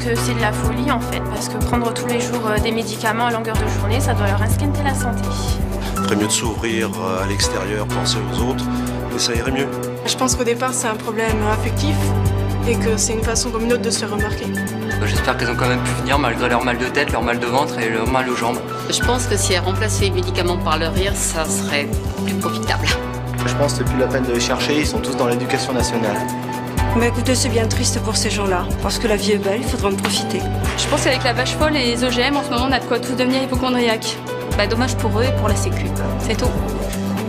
que c'est de la folie en fait, parce que prendre tous les jours des médicaments à longueur de journée, ça doit leur esquinter la santé. Il ferait mieux de s'ouvrir à l'extérieur, penser aux autres, et ça irait mieux. Je pense qu'au départ, c'est un problème affectif et que c'est une façon comme une autre de se faire remarquer. J'espère qu'elles ont quand même pu venir malgré leur mal de tête, leur mal de ventre et leur mal aux jambes. Je pense que si elles remplaçaient les médicaments par le rire, ça serait plus profitable. Je pense que c'est plus la peine de les chercher, ils sont tous dans l'éducation nationale. Mais écoutez, c'est bien triste pour ces gens-là, parce que la vie est belle, il faudra en profiter. Je pense qu'avec la vache folle et les OGM, en ce moment, on a de quoi tous devenir hypochondriaques. Bah, dommage pour eux et pour la sécu. C'est tout.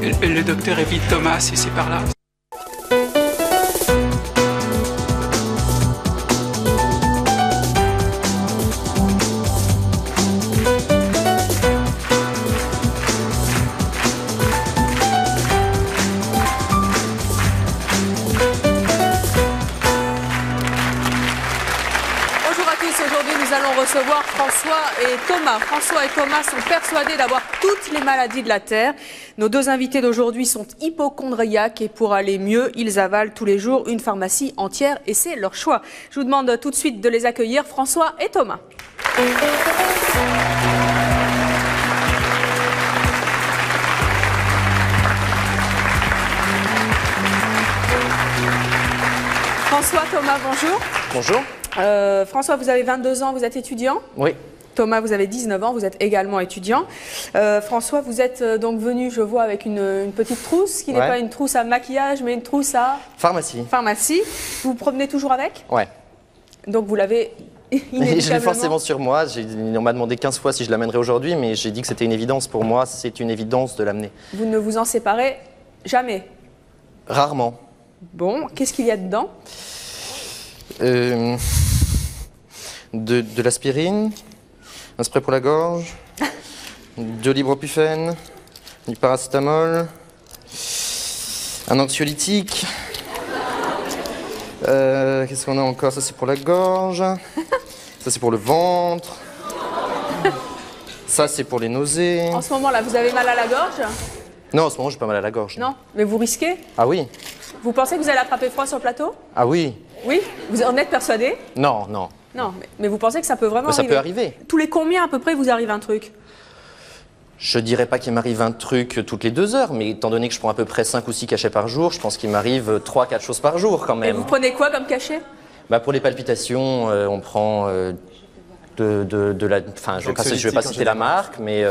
Le docteur évite Thomas et c'est par là. Aujourd'hui, nous allons recevoir François et Thomas. François et Thomas sont persuadés d'avoir toutes les maladies de la Terre. Nos deux invités d'aujourd'hui sont hypochondriaques et pour aller mieux, ils avalent tous les jours une pharmacie entière et c'est leur choix. Je vous demande tout de suite de les accueillir, François et Thomas. François, Thomas, bonjour. Bonjour. François, vous avez 22 ans, vous êtes étudiant? Oui. Thomas, vous avez 19 ans, vous êtes également étudiant. François, vous êtes donc venu, je vois, avec une petite trousse, qui n'est pas une trousse à maquillage, mais une trousse à... Pharmacie. Pharmacie. Vous vous promenez toujours avec? Ouais. Donc vous l'avez inévitablement... Je l'ai forcément sur moi. On m'a demandé 15 fois si je l'amènerais aujourd'hui, mais j'ai dit que c'était une évidence pour moi. C'est une évidence de l'amener. Vous ne vous en séparez jamais? Rarement. Bon, qu'est-ce qu'il y a dedans? De l'aspirine, un spray pour la gorge, de l'ibuprofène, du paracétamol, un anxiolytique. Qu'est-ce qu'on a encore? Ça c'est pour la gorge, ça c'est pour le ventre, ça c'est pour les nausées. En ce moment-là, vous avez mal à la gorge? Non, en ce moment j'ai pas mal à la gorge. Non, mais vous risquez? Ah oui. Vous pensez que vous allez attraper froid sur le plateau? Ah oui. Oui? Vous en êtes persuadé? Non, non. Non, mais vous pensez que ça peut vraiment arriver? Ça peut arriver. Tous les combien à peu près vous arrive un truc? Je dirais pas qu'il m'arrive un truc toutes les 2 heures, mais étant donné que je prends à peu près 5 ou 6 cachets par jour, je pense qu'il m'arrive 3-4 choses par jour quand même. Et vous prenez quoi comme cachet? Pour les palpitations, on prend de la... Enfin, je vais pas citer la marque, mais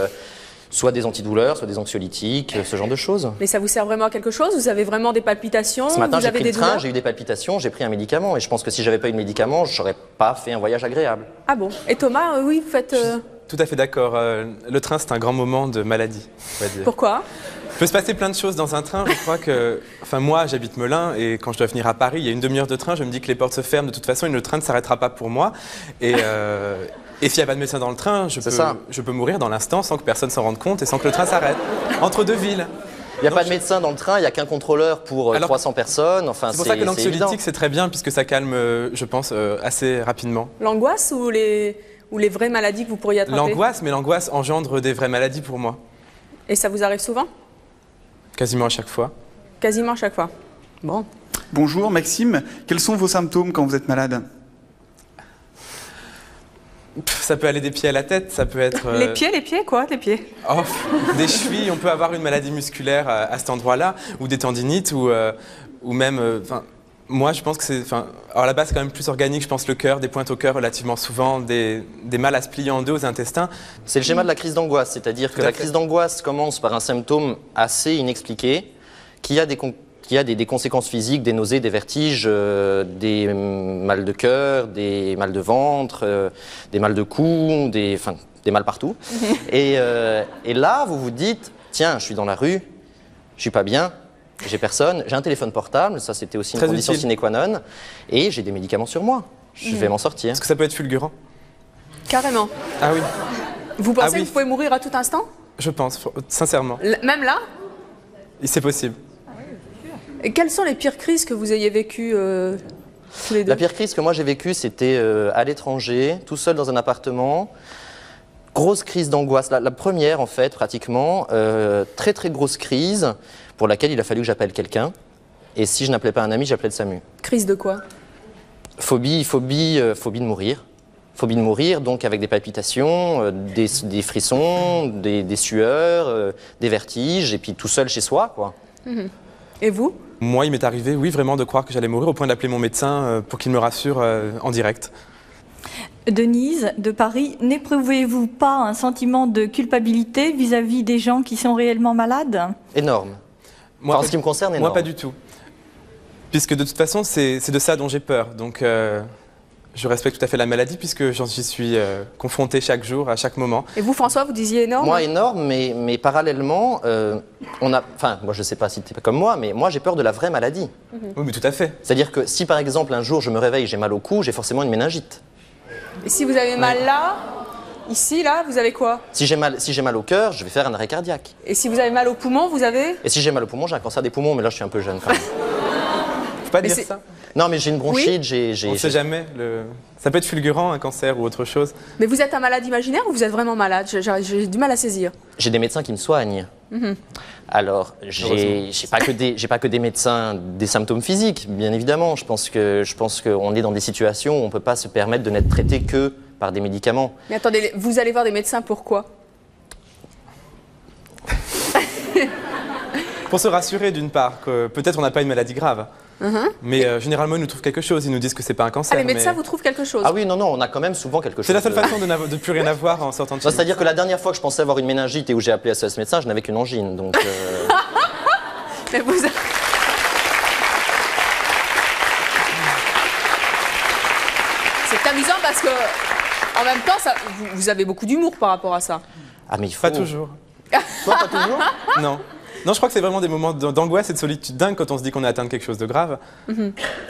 soit des antidouleurs, soit des anxiolytiques, ce genre de choses. Mais ça vous sert vraiment à quelque chose? Vous avez vraiment des palpitations? Ce matin, vous j'ai avez pris des le train, douleurs? j'ai eu des palpitations, j'ai pris un médicament, et je pense que si j'avais pas eu de médicament, je n'aurais pas fait un voyage agréable. Ah bon? Et Thomas, oui, vous faites... Tout à fait d'accord. Le train, c'est un grand moment de maladie, on va dire. Pourquoi? Il peut se passer plein de choses dans un train. Je crois que... Enfin, moi, j'habite Melun, et quand je dois venir à Paris, il y a une demi-heure de train, je me dis que les portes se ferment de toute façon, et le train ne s'arrêtera pas pour moi. Et s'il n'y a pas de médecin dans le train, je peux mourir dans l'instant sans que personne s'en rende compte et sans que le train s'arrête. Entre deux villes. Il n'y a pas de médecin dans le train, il n'y a qu'un contrôleur pour 300 personnes. Enfin, c'est pour ça que l'anxiolytique, c'est très bien, puisque ça calme, je pense, assez rapidement. L'angoisse ou les vraies maladies que vous pourriez attraper? L'angoisse, mais l'angoisse engendre des vraies maladies pour moi. Et ça vous arrive souvent? Quasiment à chaque fois. Quasiment à chaque fois. Bon. Bonjour Maxime, quels sont vos symptômes quand vous êtes malade? Ça peut aller des pieds à la tête, ça peut être... Les pieds, quoi, les pieds? Oh, des chevilles, on peut avoir une maladie musculaire à cet endroit-là, ou des tendinites, ou même... moi, je pense que c'est... Alors là-bas, c'est quand même plus organique, je pense, le cœur, des pointes au cœur relativement souvent, des mal à se plier en deux aux intestins. C'est le schéma de la crise d'angoisse, c'est-à-dire que la crise d'angoisse commence par un symptôme assez inexpliqué, qui a des conséquences physiques, des nausées, des vertiges, des mal de cœur, des mal de ventre, des mal de cou, des mal partout. Et là, vous vous dites, tiens, je suis dans la rue, je suis pas bien, j'ai personne, j'ai un téléphone portable, ça c'était aussi une condition sine qua non, et j'ai des médicaments sur moi. Je vais m'en sortir. Est-ce que ça peut être fulgurant? Carrément. Ah oui. Vous pensez que vous pouvez mourir à tout instant? Je pense, sincèrement. Même là? C'est possible. Et quelles sont les pires crises que vous ayez vécues tous les deux? La pire crise que moi j'ai vécue, c'était à l'étranger, tout seul dans un appartement. Grosse crise d'angoisse, la première en fait, pratiquement. Très très grosse crise pour laquelle il a fallu que j'appelle quelqu'un. Et si je n'appelais pas un ami, j'appelais le SAMU. Crise de quoi? Phobie de mourir. Phobie de mourir, donc avec des palpitations, des frissons, des sueurs, des vertiges, et puis tout seul chez soi, quoi. Et vous? Moi, il m'est arrivé, oui, vraiment de croire que j'allais mourir au point d'appeler mon médecin pour qu'il me rassure en direct. Denise, de Paris, n'éprouvez-vous pas un sentiment de culpabilité vis-à-vis des gens qui sont réellement malades? Énorme. Moi, en ce qui me concerne, énorme. Moi, pas du tout. Puisque de toute façon, c'est de ça dont j'ai peur. Donc, je respecte tout à fait la maladie puisque j'y suis confronté chaque jour, à chaque moment. Et vous, François, vous disiez énorme? Moi, énorme, mais parallèlement, moi, je sais pas si tu es comme moi, mais moi, j'ai peur de la vraie maladie. Oui, mais tout à fait. C'est-à-dire que si, par exemple, un jour, je me réveille, j'ai mal au cou, j'ai forcément une méningite. Et si vous avez mal là, ici, là, vous avez quoi? Si j'ai mal au cœur, je vais faire un arrêt cardiaque. Et si vous avez mal au poumon, vous avez? Et si j'ai mal au poumon, j'ai un cancer des poumons, mais là, je suis un peu jeune quand même. Faut pas dire ça. Non, mais j'ai une bronchite, Oui. On ne sait jamais. Ça peut être fulgurant, un cancer ou autre chose. Mais vous êtes un malade imaginaire ou vous êtes vraiment malade? J'ai du mal à saisir. J'ai des médecins qui me soignent. Alors, j'ai pas que des médecins, des symptômes physiques, bien évidemment. Je pense qu'on est dans des situations où on ne peut pas se permettre de n'être traité que par des médicaments. Mais attendez, vous allez voir des médecins pourquoi? Pour se rassurer d'une part, que peut-être on n'a pas une maladie grave. Mais généralement, ils nous trouvent quelque chose, ils nous disent que c'est pas un cancer. Ah, les médecins vous trouvent quelque chose? Ah oui, non, on a quand même souvent quelque chose. C'est la seule façon de plus rien avoir en sortant de chez nous. C'est-à-dire que la dernière fois que je pensais avoir une méningite et où j'ai appelé SOS médecin, je n'avais qu'une angine, donc... Mais vous... C'est amusant parce que, en même temps, vous avez beaucoup d'humour par rapport à ça. Ah mais il faut... Pas toujours. Toi, pas toujours? Non. Non, je crois que c'est vraiment des moments d'angoisse et de solitude dingue quand on se dit qu'on est atteint de quelque chose de grave.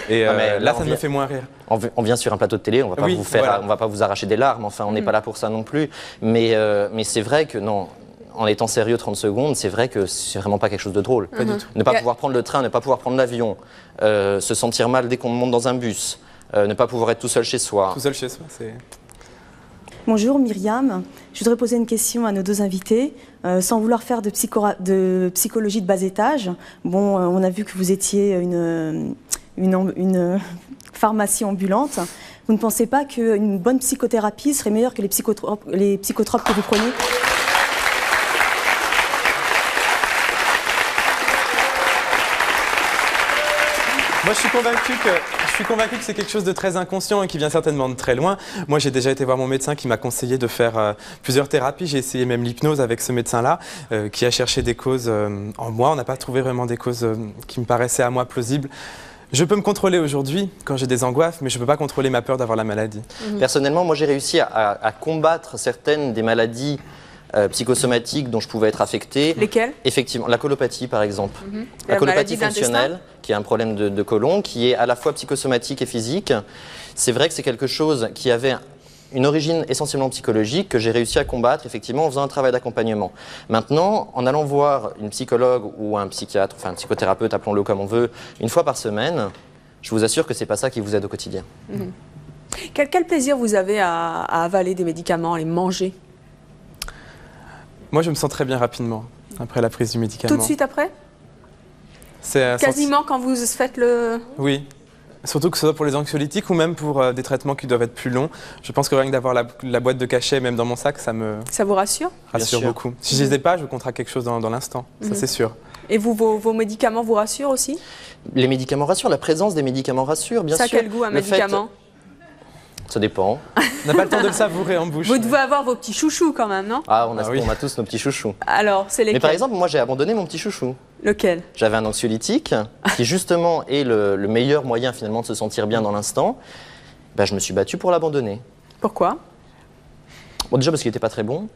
Et là, ça me fait moins rire. On vient sur un plateau de télé, on va pas vous arracher des larmes, enfin, on n'est pas là pour ça non plus. Mais c'est vrai que non, en étant sérieux 30 secondes, c'est vrai que c'est vraiment pas quelque chose de drôle. Pas du tout. Ne pas pouvoir prendre le train, ne pas pouvoir prendre l'avion, se sentir mal dès qu'on monte dans un bus, ne pas pouvoir être tout seul chez soi. Tout seul chez soi, c'est... Bonjour Myriam, je voudrais poser une question à nos deux invités, sans vouloir faire de psychologie de bas étage. Bon, on a vu que vous étiez une pharmacie ambulante. Vous ne pensez pas qu'une bonne psychothérapie serait meilleure que les psychotropes que vous prenez? Moi, je suis convaincu que c'est quelque chose de très inconscient et qui vient certainement de très loin. Moi, j'ai déjà été voir mon médecin qui m'a conseillé de faire plusieurs thérapies. J'ai essayé même l'hypnose avec ce médecin-là, qui a cherché des causes en moi. On n'a pas trouvé vraiment des causes qui me paraissaient à moi plausibles. Je peux me contrôler aujourd'hui quand j'ai des angoisses, mais je ne peux pas contrôler ma peur d'avoir la maladie. Personnellement, moi, j'ai réussi à combattre certaines des maladies psychosomatiques dont je pouvais être affecté. Lesquelles? Effectivement, la colopathie par exemple. La colopathie fonctionnelle, qui est un problème de côlon, qui est à la fois psychosomatique et physique. C'est vrai que c'est quelque chose qui avait une origine essentiellement psychologique que j'ai réussi à combattre effectivement en faisant un travail d'accompagnement. Maintenant, en allant voir une psychologue ou un psychiatre, enfin un psychothérapeute, appelons-le comme on veut, une fois par semaine, je vous assure que c'est pas ça qui vous aide au quotidien. Quel plaisir vous avez à avaler des médicaments, à les manger? Moi, je me sens très bien rapidement après la prise du médicament. Tout de suite après? C'est quasiment quand vous faites le... Oui. Surtout que ce soit pour les anxiolytiques ou même pour des traitements qui doivent être plus longs. Je pense que rien que d'avoir la boîte de cachet même dans mon sac, ça vous rassure? Rassure beaucoup. Si je les ai pas, je contracte quelque chose dans l'instant, ça c'est sûr. Et vous, vos médicaments vous rassurent aussi? Les médicaments rassurent, la présence des médicaments rassure, bien sûr. Ça a quel goût un médicament? Ça dépend. On n'a pas le temps de le savourer en bouche. Vous devez avoir vos petits chouchous quand même, non? Ah, on a tous nos petits chouchous. Alors, c'est lesquels? Mais par exemple, moi j'ai abandonné mon petit chouchou. Lequel? J'avais un anxiolytique qui justement est le meilleur moyen finalement de se sentir bien dans l'instant. Ben, je me suis battu pour l'abandonner. Pourquoi? Bon, déjà parce qu'il n'était pas très bon.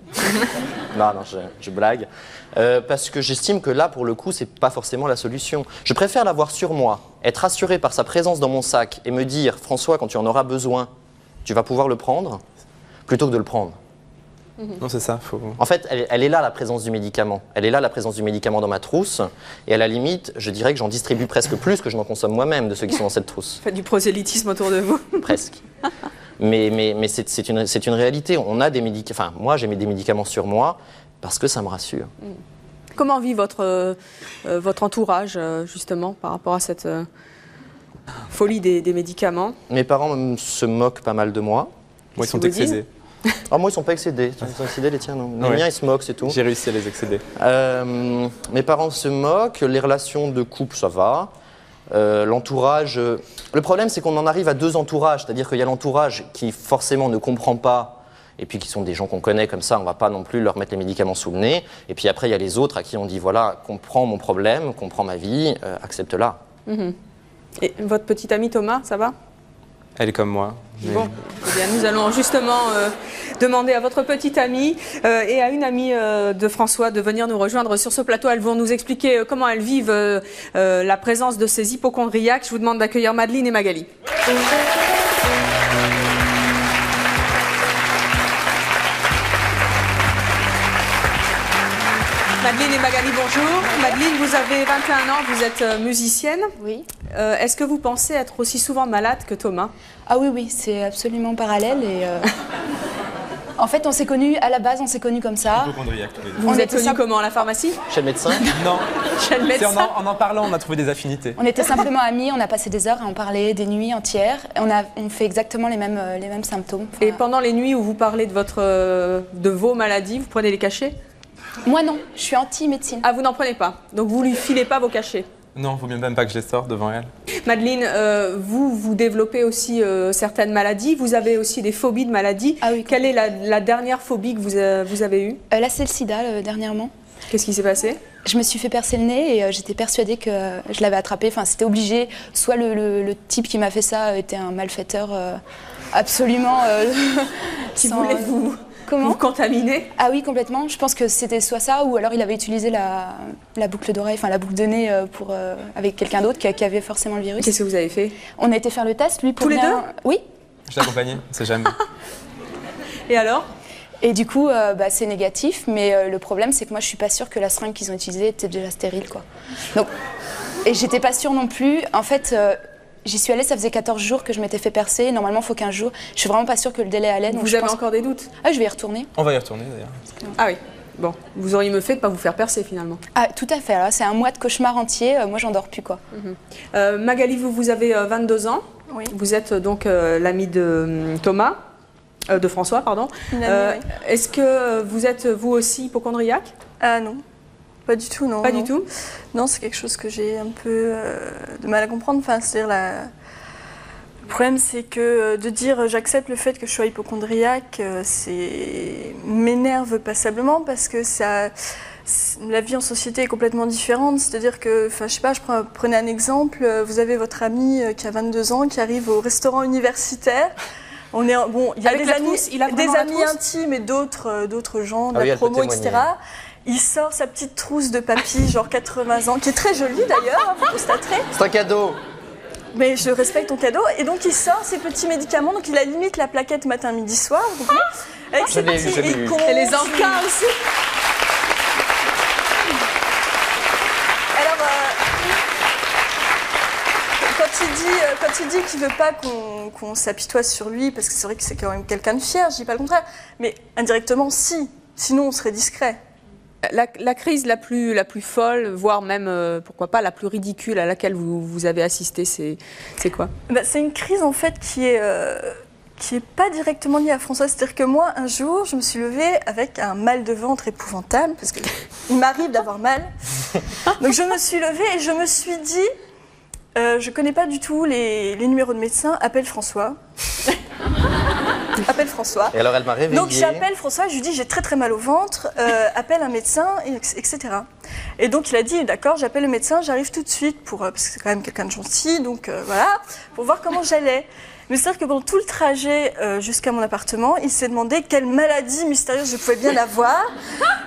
Non, je blague. Parce que j'estime que là, pour le coup, c'est pas forcément la solution. Je préfère l'avoir sur moi, être rassuré par sa présence dans mon sac et me dire, François, quand tu en auras besoin, tu vas pouvoir le prendre, plutôt que de le prendre. Non, c'est ça. En fait, elle est là, la présence du médicament. Elle est là, la présence du médicament dans ma trousse. Et à la limite, je dirais que j'en distribue presque plus que je n'en consomme moi-même de ceux qui sont dans cette trousse. Faites du prosélytisme autour de vous. Presque. Mais c'est une réalité. On a des médicaments. Enfin, moi, j'ai mis des médicaments sur moi parce que ça me rassure. Comment vit votre entourage, justement, par rapport à cette folie des médicaments? Mes parents se moquent pas mal de moi. Moi, ils sont excédés. Ah, moi, ils sont pas excédés. Ils sont excédés, les tiens, non. Les miens, ils se moquent, c'est tout. J'ai réussi à les excéder. Mes parents se moquent, les relations de couple, ça va. L'entourage... Le problème, c'est qu'on en arrive à deux entourages. C'est-à-dire qu'il y a l'entourage qui, forcément, ne comprend pas, et puis qui sont des gens qu'on connaît comme ça, on ne va pas non plus leur mettre les médicaments sous le nez. Et puis après, il y a les autres à qui on dit, voilà, comprends mon problème, comprends ma vie, accepte-la. Et votre petit ami Thomas, ça va? Elle est comme moi. Mais... Bon, eh bien, nous allons justement demander à votre petite amie et à une amie de François de venir nous rejoindre sur ce plateau. Elles vont nous expliquer comment elles vivent la présence de ces hypocondriaques. Je vous demande d'accueillir Madeleine et Magali. Madeleine et Magali, bonjour. Madeleine, vous avez 21 ans, vous êtes musicienne. Oui. Est-ce que vous pensez être aussi souvent malade que Thomas? Ah oui, oui, c'est absolument parallèle. Et en fait, on s'est connus, à la base, on s'est connus comme ça. Vous vous êtes connus comment, à la pharmacie? Chez le médecin? Non. Chez le médecin? En parlant, on a trouvé des affinités. On était simplement amis, on a passé des heures à en parler, des nuits entières. On fait exactement les mêmes symptômes. Et pendant les nuits où vous parlez de vos maladies, vous prenez les cachets? Moi non, je suis anti-médecine. Ah, vous n'en prenez pas? Donc vous lui filez pas vos cachets? Non, il faut même pas que je les sorte devant elle. Madeleine, vous développez aussi certaines maladies. Vous avez aussi des phobies de maladies. Ah oui. Quelle est la dernière phobie que vous avez eue? Là, c'est le sida, dernièrement. Qu'est-ce qui s'est passé? Je me suis fait percer le nez et j'étais persuadée que je l'avais attrapé. Enfin, c'était obligé. Soit le type qui m'a fait ça était un malfaiteur absolument... Qui voulait vous contaminer? Ah oui, complètement. Je pense que c'était soit ça, ou alors il avait utilisé la boucle d'oreille, enfin la boucle de nez avec quelqu'un d'autre qui avait forcément le virus. Qu'est-ce que vous avez fait? On a été faire le test, lui pour tous les deux? Oui. Je l'accompagnais, c'est jamais. Et alors? Et du coup, c'est négatif, mais le problème, c'est que moi, je suis pas sûre que la seringue qu'ils ont utilisée était déjà stérile, quoi. Donc, et j'étais pas sûre non plus. En fait, j'y suis allée, ça faisait 14 jours que je m'étais fait percer. Normalement, il faut 15 jours. Je suis vraiment pas sûre que le délai allait. Vous avez encore des doutes? Ah, je vais y retourner. On va y retourner, d'ailleurs. Ah oui. Bon, vous auriez mieux fait de pas vous faire percer, finalement. Ah, tout à fait. Alors, c'est un mois de cauchemar entier. Moi, j'en dors plus, quoi. Magali, vous avez 22 ans. Oui. Vous êtes donc l'amie de Thomas. De François, pardon. Oui. Est-ce que vous êtes, vous aussi, hypocondriaque? Ah non, pas du tout, non. Pas du tout? Non, c'est quelque chose que j'ai un peu de mal à comprendre. Enfin, c'est-à-dire le problème, c'est que de dire j'accepte le fait que je sois hypocondriaque, m'énerve passablement parce que la vie en société est complètement différente. C'est-à-dire que, enfin, je sais pas, prenez un exemple, vous avez votre ami qui a 22 ans qui arrive au restaurant universitaire. Il y a des amis intimes et d'autres gens, de la promo, etc. Il sort sa petite trousse de papy, genre 80 ans, qui est très jolie d'ailleurs, vous constaterez. C'est un cadeau. Mais je respecte ton cadeau. Et donc il sort ses petits médicaments, donc il a limite la plaquette matin, midi, soir. Donc, avec ses petits icônes. Et les encas aussi. Alors, quand il dit qu'il ne veut pas qu'on s'apitoie sur lui, parce que c'est vrai que c'est quand même quelqu'un de fier, je ne dis pas le contraire, mais indirectement, si. Sinon, on serait discret. La crise la plus folle, voire même, pourquoi pas, la plus ridicule à laquelle vous avez assisté, c'est quoi? C'est une crise, en fait, qui est pas directement liée à François. C'est-à-dire que moi, un jour, je me suis levée avec un mal de ventre épouvantable, parce qu'il m'arrive d'avoir mal. Donc, je me suis levée et je me suis dit... je connais pas du tout les numéros de médecin, appelle François. Appelle François. Et alors elle m'a réveillée. Donc j'appelle François, je lui dis j'ai très très mal au ventre, appelle un médecin, etc. Et donc il a dit d'accord, j'appelle le médecin, j'arrive tout de suite parce que c'est quand même quelqu'un de gentil, donc voilà, pour voir comment j'allais. Mais c'est-à-dire que pendant tout le trajet jusqu'à mon appartement, il s'est demandé quelle maladie mystérieuse je pouvais bien avoir.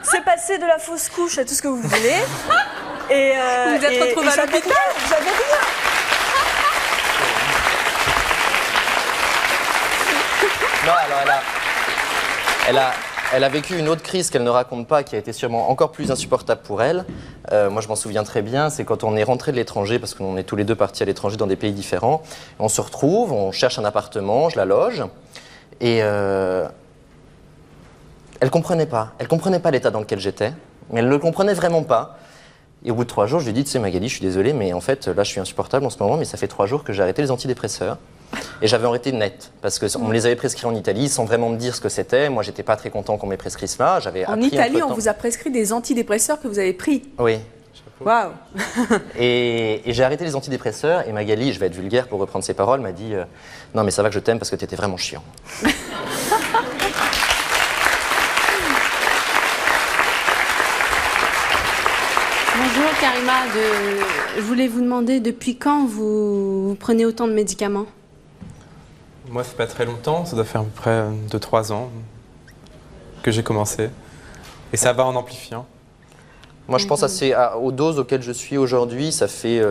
C'est passé de la fausse couche à tout ce que vous voulez. Et vous êtes retrouvée à l'hôpital? J'avais rien. Non, alors elle a vécu une autre crise qu'elle ne raconte pas, qui a été sûrement encore plus insupportable pour elle. Moi, je m'en souviens très bien, c'est quand on est rentré de l'étranger, parce qu'on est tous les deux partis à l'étranger dans des pays différents. On se retrouve, on cherche un appartement, je la loge, et elle comprenait pas. Elle comprenait pas l'état dans lequel j'étais, mais elle ne le comprenait vraiment pas. Et au bout de 3 jours, je lui ai dit, tu sais Magali, je suis désolée, mais en fait, là, je suis insupportable en ce moment, mais ça fait 3 jours que j'ai arrêté les antidépresseurs. Et j'avais arrêté net, parce qu'on me les avait prescrits en Italie sans vraiment me dire ce que c'était. Moi, j'étais pas très content qu'on m'ait prescrit cela. En Italie, on vous a prescrit des antidépresseurs que vous avez pris. Oui. Waouh. Et j'ai arrêté les antidépresseurs, et Magali, je vais être vulgaire pour reprendre ses paroles, m'a dit non mais ça va que je t'aime parce que t'étais vraiment chiant. Bonjour Karima, je voulais vous demander depuis quand vous prenez autant de médicaments? Moi, ça fait pas très longtemps, ça doit faire à peu près 2-3 ans que j'ai commencé. Et ça va en amplifiant. Moi, je pense aux doses auxquelles je suis aujourd'hui, ça fait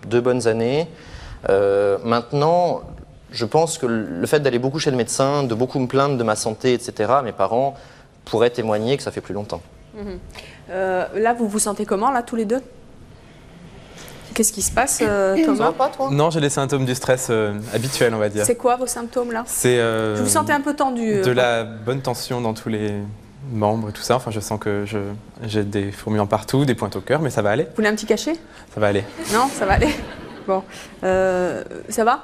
2 bonnes années. Maintenant, je pense que le fait d'aller beaucoup chez le médecin, de beaucoup me plaindre de ma santé, etc., mes parents pourraient témoigner que ça fait plus longtemps. Là, vous vous sentez comment, là, tous les deux? Qu'est-ce qui se passe, Thomas? Ça va pas, toi? Non, j'ai les symptômes du stress habituels, on va dire. C'est quoi vos symptômes, là? C'est Je vous sentais un peu tendu. de la bonne tension dans tous les membres et tout ça. Enfin, je sens que j'ai des fourmillements partout, des pointes au cœur, mais ça va aller. Vous voulez un petit cachet? Ça va aller. Non, ça va aller. Bon. Ça va?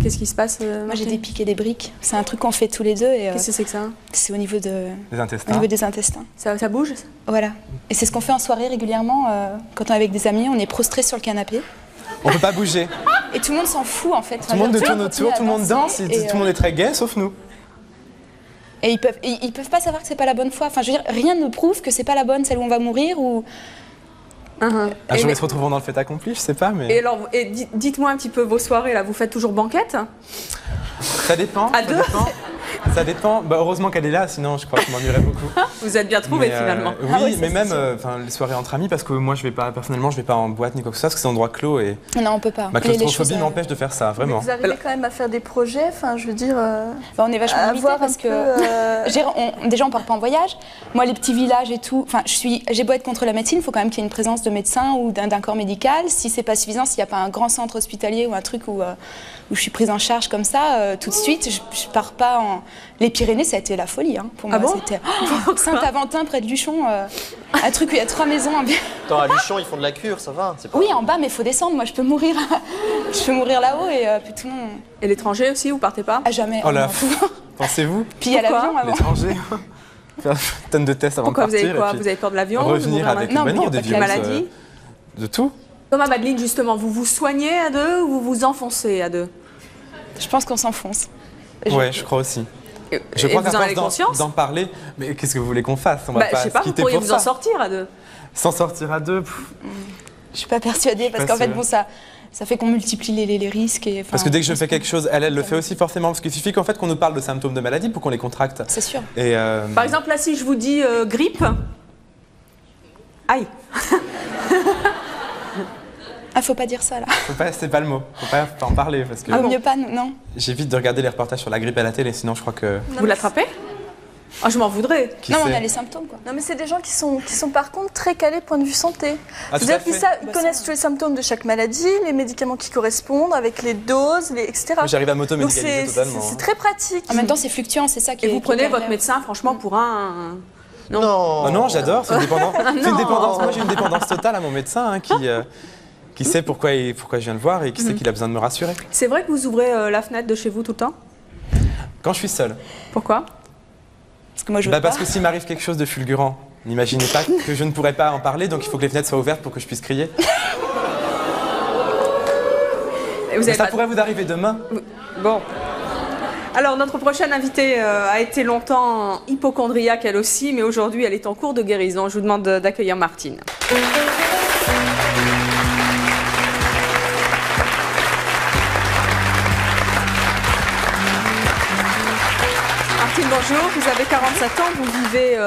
Qu'est-ce qui se passe? Moi, j'ai des pics et des briques. C'est un truc qu'on fait tous les deux. Qu'est-ce que c'est que ça? C'est au niveau des intestins. Au niveau des intestins. Ça bouge? Voilà. Et c'est ce qu'on fait en soirée régulièrement. Quand on est avec des amis, on est prostrés sur le canapé. On peut pas bouger. Et tout le monde s'en fout, en fait. Tout le monde tourne autour, tout le monde danse, et tout le monde est très gai, sauf nous. Et ils peuvent pas savoir que c'est pas la bonne foi. Enfin, je veux dire, rien ne prouve que c'est pas la bonne, celle où on va mourir ou... Un jour, ils se retrouveront dans le fait accompli, je sais pas, mais... Et alors, dites-moi un petit peu vos soirées, là, vous faites toujours banquette? Ça dépend. À deux? Ça dépend. Bah, heureusement qu'elle est là, sinon je crois que je m'ennuierais beaucoup. Vous êtes bien trouvés, finalement. Oui, mais même les soirées entre amis, parce que moi, personnellement, je vais pas en boîte ni quoi que ce soit, parce que c'est un endroit clos et... Non, on peut pas. Ma claustrophobie m'empêche de faire ça, vraiment. Mais vous arrivez quand même à faire des projets, enfin, je veux dire... on est vachement limités parce que... déjà, on part pas en voyage. Moi, les petits villages et tout... Enfin, j'ai beau être contre la médecine, il faut quand même qu'il y ait une présence de médecin ou d'un corps médical. Si c'est pas suffisant, s'il n'y a pas un grand centre hospitalier ou un truc où je suis prise en charge comme ça, tout de suite, je pars pas en... Les Pyrénées, ça a été la folie, hein, pour moi. C'était Saint-Aventin, près de Luchon, un truc où il y a 3 maisons. Attends, à Luchon, ils font de la cure, ça va pas... Oui, en bas, mais il faut descendre. Moi, je peux mourir là-haut et puis tout le monde... Et l'étranger aussi, vous partez pas? Ah, jamais. Oh là, pensez-vous? Puis il y a l'avion avant. L'étranger faire une tonne de tests avant de partir. Pourquoi vous avez quoi? Vous avez peur de l'avion? Revenir avec des maladies? De tout. Thomas, Madeleine, justement, vous vous soignez à deux ou vous vous enfoncez à deux? Je pense qu'on s'enfonce. Ouais, je crois aussi. Je crois qu'à force d'en parler, mais qu'est-ce que vous voulez qu'on fasse? On va pas je sais pas, vous pourriez vous en sortir à deux. S'en sortir à deux? Je suis pas persuadée, parce qu'en fait, bon, ça fait qu'on multiplie les risques. Parce que dès que je fais quelque chose, elle le fait aussi forcément, parce qu'il suffit qu'en fait qu'on nous parle de symptômes de maladie pour qu'on les contracte. C'est sûr. Et Par exemple, là, si je vous dis grippe, aïe. Ah, faut pas dire ça, là. C'est pas le mot. Faut pas en parler, parce que... Ah, mieux pas, non. J'évite de regarder les reportages sur la grippe à la télé, sinon je crois que... Vous l'attrapez? Ah, je m'en voudrais. Non, on a les symptômes, quoi. Non, mais c'est des gens qui sont par contre très calés point de vue santé. C'est-à-dire qu'ils connaissent tous les symptômes de chaque maladie, les médicaments qui correspondent, avec les doses, etc. J'arrive à m'auto-médicaliser totalement. C'est très pratique. En même temps, c'est fluctuant, c'est ça qui est... Et vous prenez votre médecin, franchement, pour un... Non. Oh non, j'adore, c'est une dépendance. C'est une dépendance. Moi, j'ai une dépendance totale à mon médecin qui sait pourquoi je viens le voir et qui sait qu'il a besoin de me rassurer. C'est vrai que vous ouvrez la fenêtre de chez vous tout le temps? Quand je suis seule. Pourquoi? Parce que moi, je veux pas. Parce que s'il m'arrive quelque chose de fulgurant, n'imaginez pas que je ne pourrais pas en parler, donc il faut que les fenêtres soient ouvertes pour que je puisse crier. Ça pourrait vous arriver demain. Bon. Alors, notre prochaine invitée a été longtemps hypocondriaque, elle aussi, mais aujourd'hui, elle est en cours de guérison. Je vous demande d'accueillir Martine. Bonjour, vous avez 47 ans, vous vivez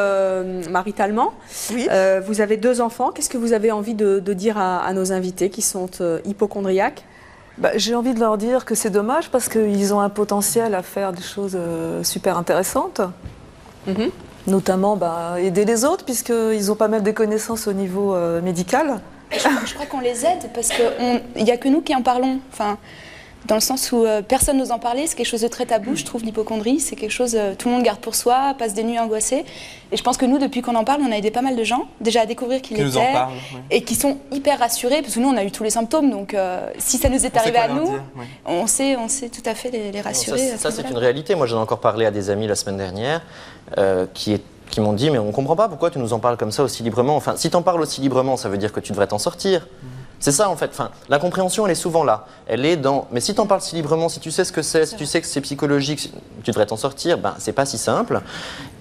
maritalement. Oui. Vous avez 2 enfants. Qu'est-ce que vous avez envie de dire à nos invités qui sont hypocondriaques? J'ai envie de leur dire que c'est dommage parce qu'ils ont un potentiel à faire des choses super intéressantes. Notamment aider les autres puisqu'ils ont pas mal de connaissances au niveau médical. Je crois qu'on les aide parce qu'il n'y a que nous qui en parlons. Enfin, dans le sens où personne n'ose en parler, c'est quelque chose de très tabou, je trouve, l'hypocondrie, c'est quelque chose, tout le monde garde pour soi, passe des nuits angoissées. Et je pense que nous, depuis qu'on en parle, on a aidé pas mal de gens, déjà à découvrir qu'il était, et qui sont hyper rassurés, parce que nous, on a eu tous les symptômes, donc si ça nous est arrivé à nous, on sait tout à fait les rassurer. Ça c'est une réalité. Moi, j'en ai encore parlé à des amis la semaine dernière, qui m'ont dit, mais on ne comprend pas pourquoi tu nous en parles comme ça aussi librement. Enfin, si tu en parles aussi librement, ça veut dire que tu devrais t'en sortir. C'est ça en fait, enfin, la compréhension elle est souvent là, elle est dans, mais si tu en parles si librement, si tu sais ce que c'est, si tu sais que c'est psychologique, tu devrais t'en sortir, ben c'est pas si simple.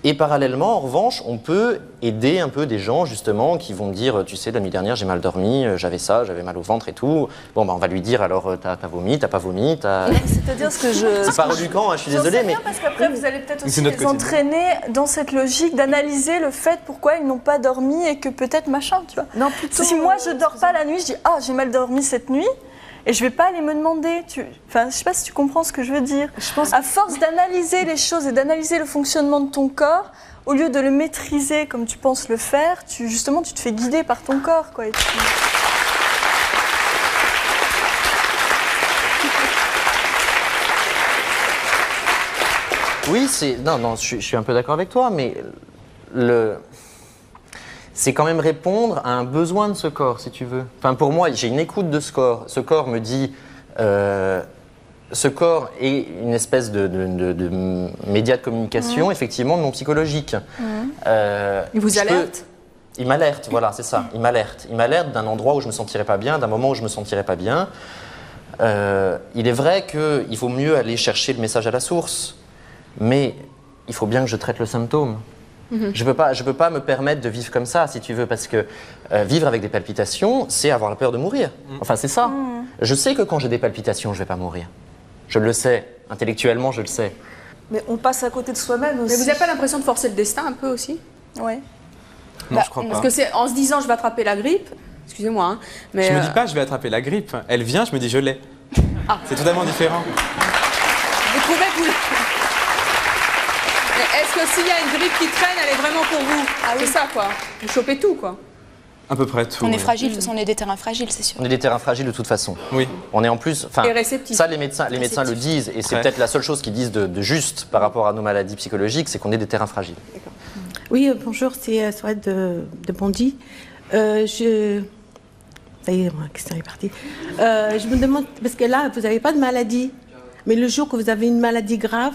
Et parallèlement, en revanche, on peut aider un peu des gens justement qui vont dire, tu sais, la nuit dernière j'ai mal dormi, j'avais ça, j'avais mal au ventre et tout. Bon ben on va lui dire alors t'as vomi, t'as pas vomi, C'est-à-dire ce que je... C'est pas reluquant, hein, je suis désolé, mais... Parce qu'après vous allez peut-être aussi les entraîner dans cette logique d'analyser le fait pourquoi ils n'ont pas dormi et que peut-être machin, tu vois. Non, plutôt... Si moi je dors pas la nuit, je dis ah j'ai mal dormi cette nuit. Et je vais pas aller me demander, enfin, je sais pas si tu comprends ce que je veux dire. Je pense à force d'analyser les choses et d'analyser le fonctionnement de ton corps, au lieu de le maîtriser comme tu penses le faire, justement tu te fais guider par ton corps, quoi. Oui, non, je suis un peu d'accord avec toi, mais c'est quand même répondre à un besoin de ce corps, si tu veux. Enfin, pour moi, j'ai une écoute de ce corps. Ce corps me dit... ce corps est une espèce de média de communication, effectivement, non psychologique. Il vous alerte ? Il m'alerte, voilà, c'est ça. Il m'alerte. Il m'alerte d'un endroit où je me sentirais pas bien, d'un moment où je me sentirais pas bien. Il est vrai qu'il faut mieux aller chercher le message à la source, mais il faut bien que je traite le symptôme. Je peux pas me permettre de vivre comme ça, si tu veux, parce que vivre avec des palpitations, c'est avoir la peur de mourir. Enfin, c'est ça. Je sais que quand j'ai des palpitations, je vais pas mourir. Je le sais. Intellectuellement, je le sais. Mais on passe à côté de soi-même aussi. Mais vous n'avez pas l'impression de forcer le destin un peu aussi ? Oui. Non, je crois pas. Parce que c'est en se disant je vais attraper la grippe, excusez-moi, hein, mais... Je me dis pas je vais attraper la grippe. Elle vient, je me dis je l'ai. C'est totalement différent. Vous trouvez que vous... Est-ce que s'il y a une grippe qui traîne, elle est vraiment pour vous ? Ah oui, c'est ça, quoi. Vous chopez tout, quoi. À peu près tout. On est fragile, de toute façon, on est des terrains fragiles, c'est sûr. On est des terrains fragiles de toute façon. Oui. On est en plus... Et réceptifs. Ça, les médecins le disent, et c'est peut-être la seule chose qu'ils disent de juste par rapport à nos maladies psychologiques, c'est qu'on est des terrains fragiles. Oui, bonjour, c'est Sorette de Bondy. Ça y est, ma question est partie. Je me demande, parce que là, vous n'avez pas de maladie, mais le jour que vous avez une maladie grave,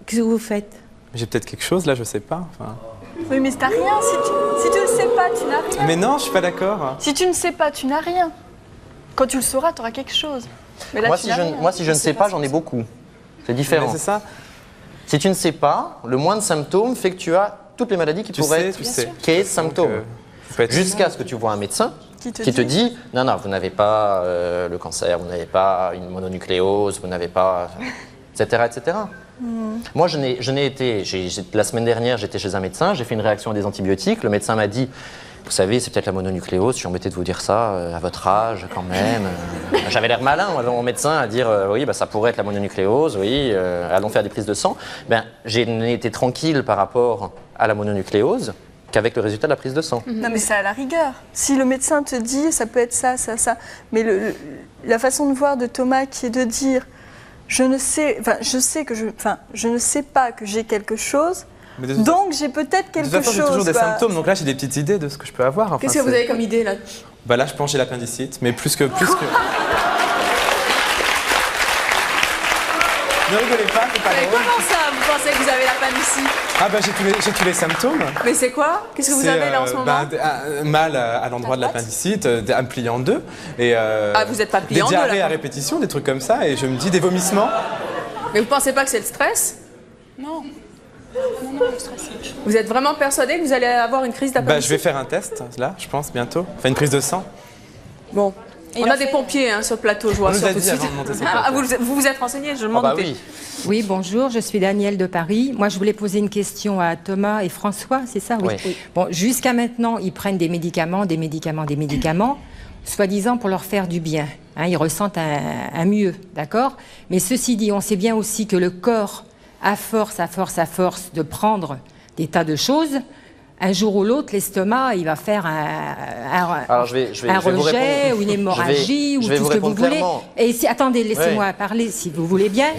qu'est-ce que vous faites ? J'ai peut-être quelque chose, là, je sais pas. Enfin... Oui, mais t'as rien. Si tu ne sais pas, tu n'as rien. Mais non, je suis pas d'accord. Si tu ne sais pas, tu n'as rien. Quand tu le sauras, tu auras quelque chose. Mais là, moi, si je ne sais pas, j'en ai beaucoup. C'est différent. C'est ça. Si tu ne sais pas, le moins de symptômes fait que tu as toutes les maladies qui pourraient être qu'est symptômes. Jusqu'à ce que tu vois un médecin qui te dit non, non, vous n'avez pas le cancer, vous n'avez pas une mononucléose, vous n'avez pas... etc. etc. Moi, la semaine dernière, j'étais chez un médecin, j'ai fait une réaction à des antibiotiques. Le médecin m'a dit, vous savez, c'est peut-être la mononucléose, je suis embêté de vous dire ça, à votre âge, quand même. J'avais l'air malin, mon médecin, à dire, oui, ça pourrait être la mononucléose, oui, allons faire des prises de sang. J'ai été tranquille par rapport à la mononucléose qu'avec le résultat de la prise de sang. Non, mais c'est à la rigueur. Si le médecin te dit, ça peut être ça, ça, ça. Mais la façon de voir de Thomas qui est de dire, je ne sais pas que j'ai quelque chose, donc j'ai peut-être quelque chose. J'ai toujours des symptômes, donc là j'ai des petites idées de ce que je peux avoir. Qu'est-ce que vous avez comme idée là ? Là, je pense que j'ai l'appendicite, mais plus que... Ne rigolez pas, c'est pas drôle. Comment ça, vous pensez que vous avez l'appendicite ? J'ai tous les symptômes. Mais c'est quoi ? Qu'est-ce que vous avez là en ce moment ? Mal à l'endroit de l'appendicite, un plié en deux. Et, vous n'êtes pas plié en deux. Des diarrhées à répétition, des trucs comme ça, et je me dis des vomissements. Mais vous pensez pas que c'est le stress ? Non. Le stress, c'est autre chose. Vous êtes vraiment persuadé que vous allez avoir une crise d'appendicite ? Je vais faire un test, là, je pense, bientôt. Enfin, une prise de sang. Bon. On a des pompiers sur le plateau, je vois ça tout de suite. Vous vous êtes renseigné, je m'en doutais. Oui, bonjour, je suis Danielle de Paris. Moi, je voulais poser une question à Thomas et François, c'est ça ? Oui. Bon, jusqu'à maintenant, ils prennent des médicaments, soi-disant pour leur faire du bien. Ils ressentent un mieux, d'accord ? Mais ceci dit, on sait bien aussi que le corps, à force de prendre des tas de choses, un jour ou l'autre, l'estomac, il va faire un rejet ou une hémorragie ou tout ce que vous voulez. Et si, attendez, laissez-moi parler si vous voulez bien.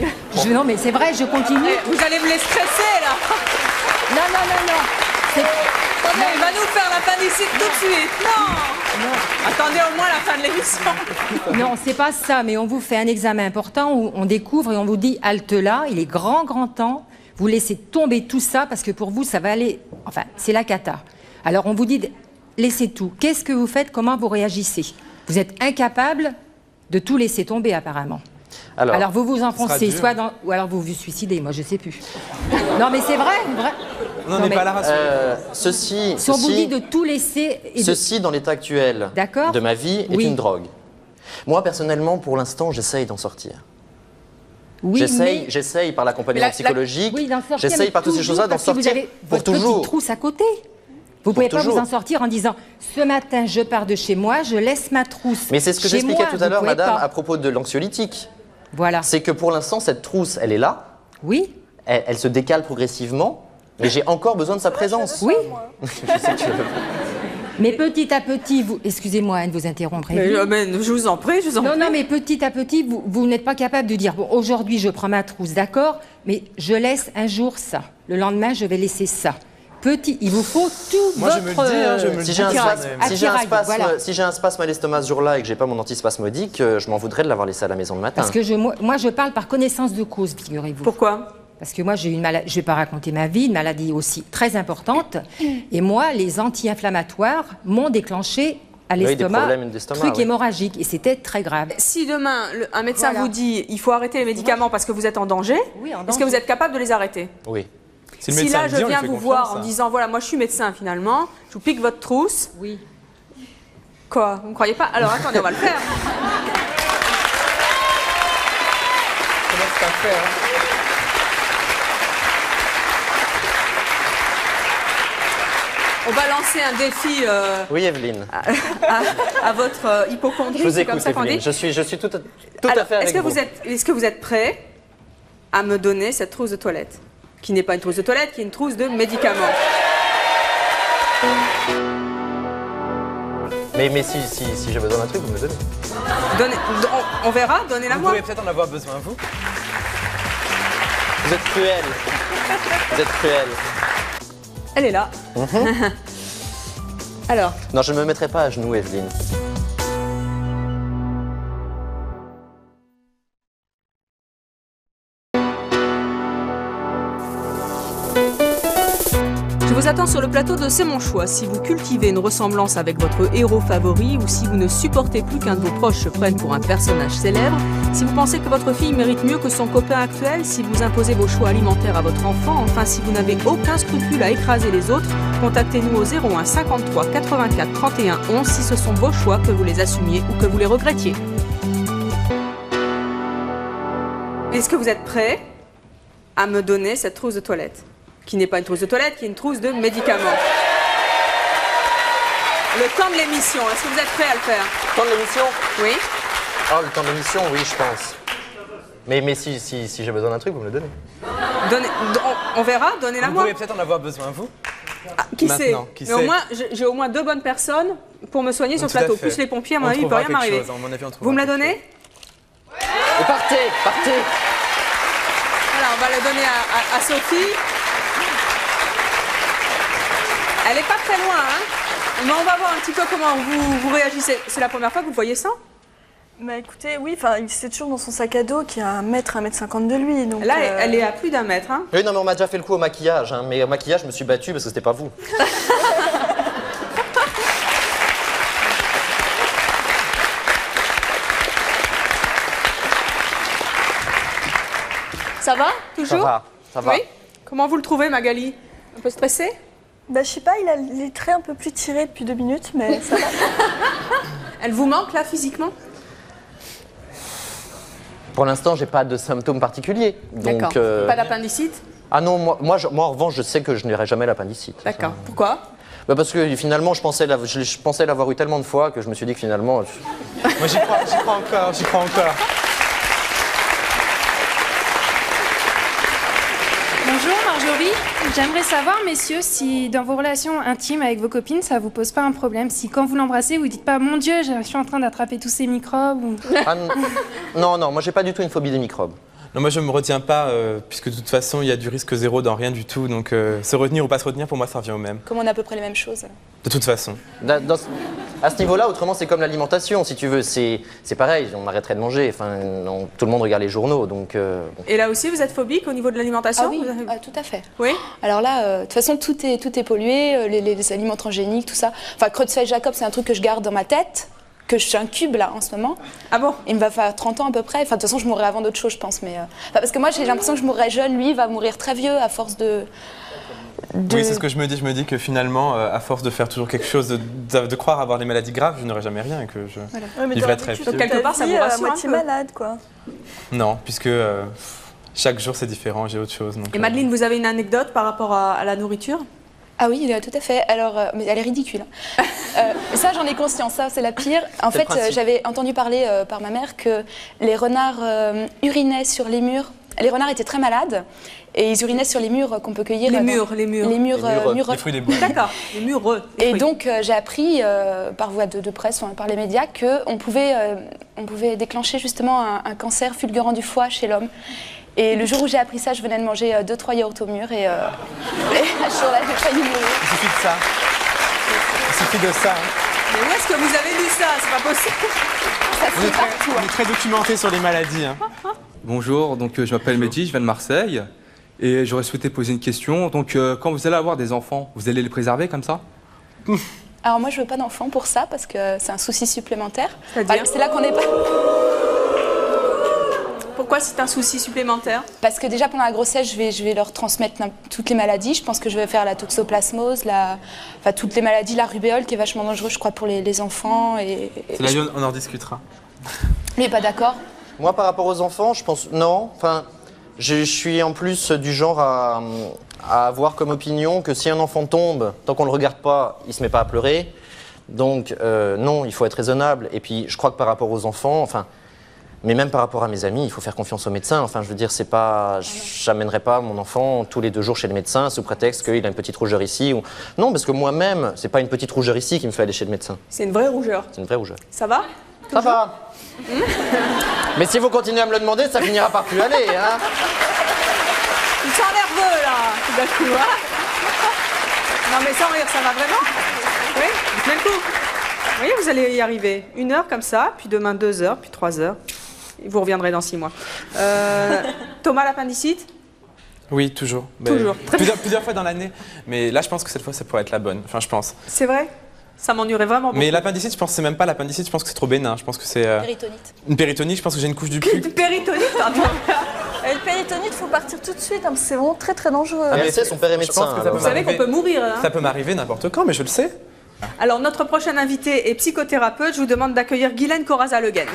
Non, mais c'est vrai, je continue. Vous allez me les stresser, là. Non. Attendez, il va nous faire l'appendicite tout de suite. Non. Attendez au moins la fin de l'émission. Non, c'est pas ça, mais on vous fait un examen important où on découvre et on vous dit halte là, il est grand temps. Vous laissez tomber tout ça parce que pour vous, ça va aller... Enfin, c'est la cata. Alors, on vous dit, laissez tout. Qu'est-ce que vous faites? Comment vous réagissez? Vous êtes incapable de tout laisser tomber, apparemment. Alors vous vous enfoncez, ou alors vous vous suicidez, moi je sais plus. Non, mais c'est vrai. On n'est pas là rassuré. Si on vous dit de tout laisser... Ceci, dans l'état actuel de ma vie, est une drogue. Moi, personnellement, pour l'instant, j'essaye d'en sortir. Oui, j'essaye par l'accompagnement psychologique, j'essaye par toutes ces choses-là d'en sortir pour toujours. Vous avez votre petite trousse à côté. Vous ne pouvez pas vous en sortir en disant « Ce matin, je pars de chez moi, je laisse ma trousse. » Mais c'est ce que j'expliquais tout à l'heure, madame, à propos de l'anxiolytique. Voilà. C'est que pour l'instant, cette trousse, elle est là. Oui. Elle se décale progressivement, mais j'ai encore besoin de sa présence. Oui. Je sais que tu veux. Mais petit à petit, vous... Excusez-moi de vous interrompre. Mais je vous en prie, Non, mais petit à petit, vous n'êtes pas capable de dire « Bon, aujourd'hui, je prends ma trousse, d'accord, mais je laisse un jour ça. Le lendemain, je vais laisser ça. » Petit, il vous faut tout votre... Si j'ai un spasme à l'estomac ce jour-là et que j'ai pas mon antispasmodique, je m'en voudrais de l'avoir laissé à la maison le matin. Parce que moi, je parle par connaissance de cause, figurez-vous. Pourquoi? Parce que moi, j'ai une maladie, je ne vais pas raconter ma vie, une maladie aussi très importante. Et moi, les anti-inflammatoires m'ont déclenché à l'estomac, truc hémorragique. Et c'était très grave. Si demain, un médecin vous dit il faut arrêter les médicaments parce que vous êtes en danger, est-ce que vous êtes capable de les arrêter? Oui. Si là, je viens vous voir en disant voilà, moi je suis médecin finalement, je vous pique votre trousse. Oui. Quoi? Vous ne croyez pas? Alors attendez, on va le faire. Comment ça fait, On va lancer un défi oui, Evelyne. à votre hypocondrie. Je vous écoute, comme ça Evelyne. Je suis tout à fait avec vous. Est-ce que vous êtes prêt à me donner cette trousse de toilette? Qui n'est pas une trousse de toilette, qui est une trousse de médicaments. Mais si j'ai besoin d'un truc, vous me le donnez. On verra, donnez-la moi. Vous pouvez peut-être en avoir besoin, vous. Vous êtes cruel. Vous êtes cruel. Elle est là. Alors. Non, je ne me mettrai pas à genoux, Evelyne. Je vous attends sur le plateau de C'est mon choix. Si vous cultivez une ressemblance avec votre héros favori ou si vous ne supportez plus qu'un de vos proches se prenne pour un personnage célèbre, si vous pensez que votre fille mérite mieux que son copain actuel, si vous imposez vos choix alimentaires à votre enfant, enfin si vous n'avez aucun scrupule à écraser les autres, contactez-nous au 01 53 84 31 11 si ce sont vos choix, que vous les assumiez ou que vous les regrettiez. Est-ce que vous êtes prêts à me donner cette trousse de toilette ? Qui n'est pas une trousse de toilette, qui est une trousse de médicaments. Le temps de l'émission, est-ce que vous êtes prêts à le faire? Le temps de l'émission? Oui. Oh, le temps de l'émission, oui, je pense. Mais si j'ai besoin d'un truc, vous me le donnez. On verra, donnez-la moi. Vous pouvez peut-être en avoir besoin, vous. Qui sait? Mais au moins, j'ai au moins 2 bonnes personnes pour me soigner sur le plateau. Plus les pompiers, à mon avis, il ne peut rien m'arriver. Vous me la donnez? Et partez. Voilà, on va la donner à Sophie. Elle n'est pas très loin, hein. Mais on va voir un petit peu comment vous réagissez. C'est la première fois que vous voyez ça? Bah écoutez, oui, c'est toujours dans son sac à dos qui a 1 mètre, 1 mètre 50 de lui. Donc là, elle est à plus d'1 mètre. Hein. Oui, non, mais on m'a déjà fait le coup au maquillage. Hein, mais au maquillage, je me suis battue parce que c'était pas vous. Ça va? Toujours? Ça va. Oui. Comment vous le trouvez, Magali? Un peu stressé? Bah je sais pas, il a les traits un peu plus tirés depuis 2 minutes, mais ça va. Elle vous manque là physiquement? Pour l'instant, j'ai pas de symptômes particuliers. D'accord. Pas d'appendicite? Ah non, moi en revanche, je sais que je n'aurai jamais l'appendicite. D'accord. Pourquoi? Bah parce que finalement, je pensais l'avoir eu tellement de fois que je me suis dit que finalement... Moi j'y crois encore. Bonjour Marjorie, j'aimerais savoir, messieurs, si dans vos relations intimes avec vos copines, ça vous pose pas un problème. Si quand vous l'embrassez, vous dites pas, mon Dieu, je suis en train d'attraper tous ces microbes ou... Non, moi j'ai pas du tout une phobie des microbes. Non, moi je me retiens pas, puisque de toute façon il y a du risque zéro dans rien du tout, donc se retenir ou pas se retenir, pour moi ça revient au même. Comme on a à peu près les mêmes choses. De toute façon. À ce niveau-là, autrement c'est comme l'alimentation, si tu veux, c'est pareil, on arrêterait de manger, enfin, tout le monde regarde les journaux, donc... Et là aussi, vous êtes phobique au niveau de l'alimentation? Ah oui, tout à fait. Oui. Alors là, de toute façon, tout est pollué, les aliments transgéniques, tout ça. Enfin, Creutzfeldt-Jakob, c'est un truc que je garde dans ma tête, que je suis un cube là en ce moment. Ah bon? Il me va faire 30 ans à peu près. Enfin, de toute façon, je mourrai avant d'autres choses, je pense. Mais parce que moi, j'ai l'impression que je mourrai jeune. Lui, il va mourir très vieux à force de... Oui, c'est ce que je me dis. Je me dis que finalement, à force de faire toujours quelque chose, de croire avoir des maladies graves, je n'aurai jamais rien et que je vivrai très vieux. Donc quelque part, ça vous rassure moitié malade, quoi. Non, puisque chaque jour c'est différent, j'ai autre chose. Donc, Et Madeleine, vous avez une anecdote par rapport à la nourriture? Ah oui, tout à fait. Alors, mais elle est ridicule. Ça, j'en ai conscience. Ça, c'est la pire. En fait, j'avais entendu parler par ma mère que les renards urinaient sur les murs. Les renards étaient très malades et ils urinaient sur les murs qu'on peut cueillir. Les murs. Les fruits des bois. D'accord, les murs. Et donc, j'ai appris par voie de presse, par les médias, qu'on pouvait déclencher justement un cancer fulgurant du foie chez l'homme. Et le jour où j'ai appris ça, je venais de manger 2-3 yaourts au mur et à ce jour-là, j'ai failli mourir. Il suffit de ça. Il suffit de ça. Mais où est-ce que vous avez lu ça? C'est pas possible. Ça se fait partout. On est très documenté sur les maladies. Bonjour, donc je m'appelle Mehdi, je viens de Marseille et j'aurais souhaité poser une question. Donc quand vous allez avoir des enfants, vous allez les préserver comme ça? Alors moi, je veux pas d'enfants pour ça parce que c'est un souci supplémentaire. C'est là qu'on n'est pas... Pourquoi c'est un souci supplémentaire? Parce que déjà pendant la grossesse, je vais leur transmettre toutes les maladies. Je pense que je vais faire la toxoplasmose, enfin, toutes les maladies, la rubéole qui est vachement dangereuse, je crois, pour les enfants. On en discutera. Mais pas d'accord? Moi, par rapport aux enfants, je pense non. Enfin, je suis en plus du genre à avoir comme opinion que si un enfant tombe, tant qu'on le regarde pas, il se met pas à pleurer. Donc non, il faut être raisonnable. Et puis, je crois que par rapport aux enfants, enfin. Mais même par rapport à mes amis, il faut faire confiance aux médecins. Enfin, je veux dire, c'est pas, j'amènerai pas mon enfant tous les 2 jours chez le médecin sous prétexte qu'il a une petite rougeur ici. Ou... Non, parce que moi-même, c'est pas une petite rougeur ici qui me fait aller chez le médecin. C'est une vraie rougeur. C'est une vraie rougeur. Ça va? Ça va. Mais si vous continuez à me le demander, ça finira par plus aller, hein. Il sent nerveux là, tout d'un coup. Hein. Non mais sans rire, ça va vraiment? Oui, dites-le le coup. Vous voyez, vous allez y arriver. 1 heure comme ça, puis demain 2 heures, puis 3 heures. Vous reviendrez dans 6 mois. Thomas, l'appendicite? Oui, toujours. Toujours. Plusieurs fois dans l'année. Mais là, je pense que cette fois, ça pourrait être la bonne. Enfin, je pense. C'est vrai? Ça m'ennuierait vraiment beaucoup. Mais l'appendicite, je pense que c'est même pas l'appendicite, je pense que c'est trop bénin. Je pense que c'est... Péritonite. Une péritonite, je pense que j'ai une couche du pus. Une péritonite, pardon. Le péritonite, il faut partir tout de suite, hein, parce que c'est vraiment très très dangereux. Ah, mais c'est son père est médecin. Vous savez qu'on peut mourir. Hein. Ça peut m'arriver n'importe quand, mais je le sais. Alors, notre prochain invité est psychothérapeute. Je vous demande d'accueillir Guylaine Corazza-Leguen.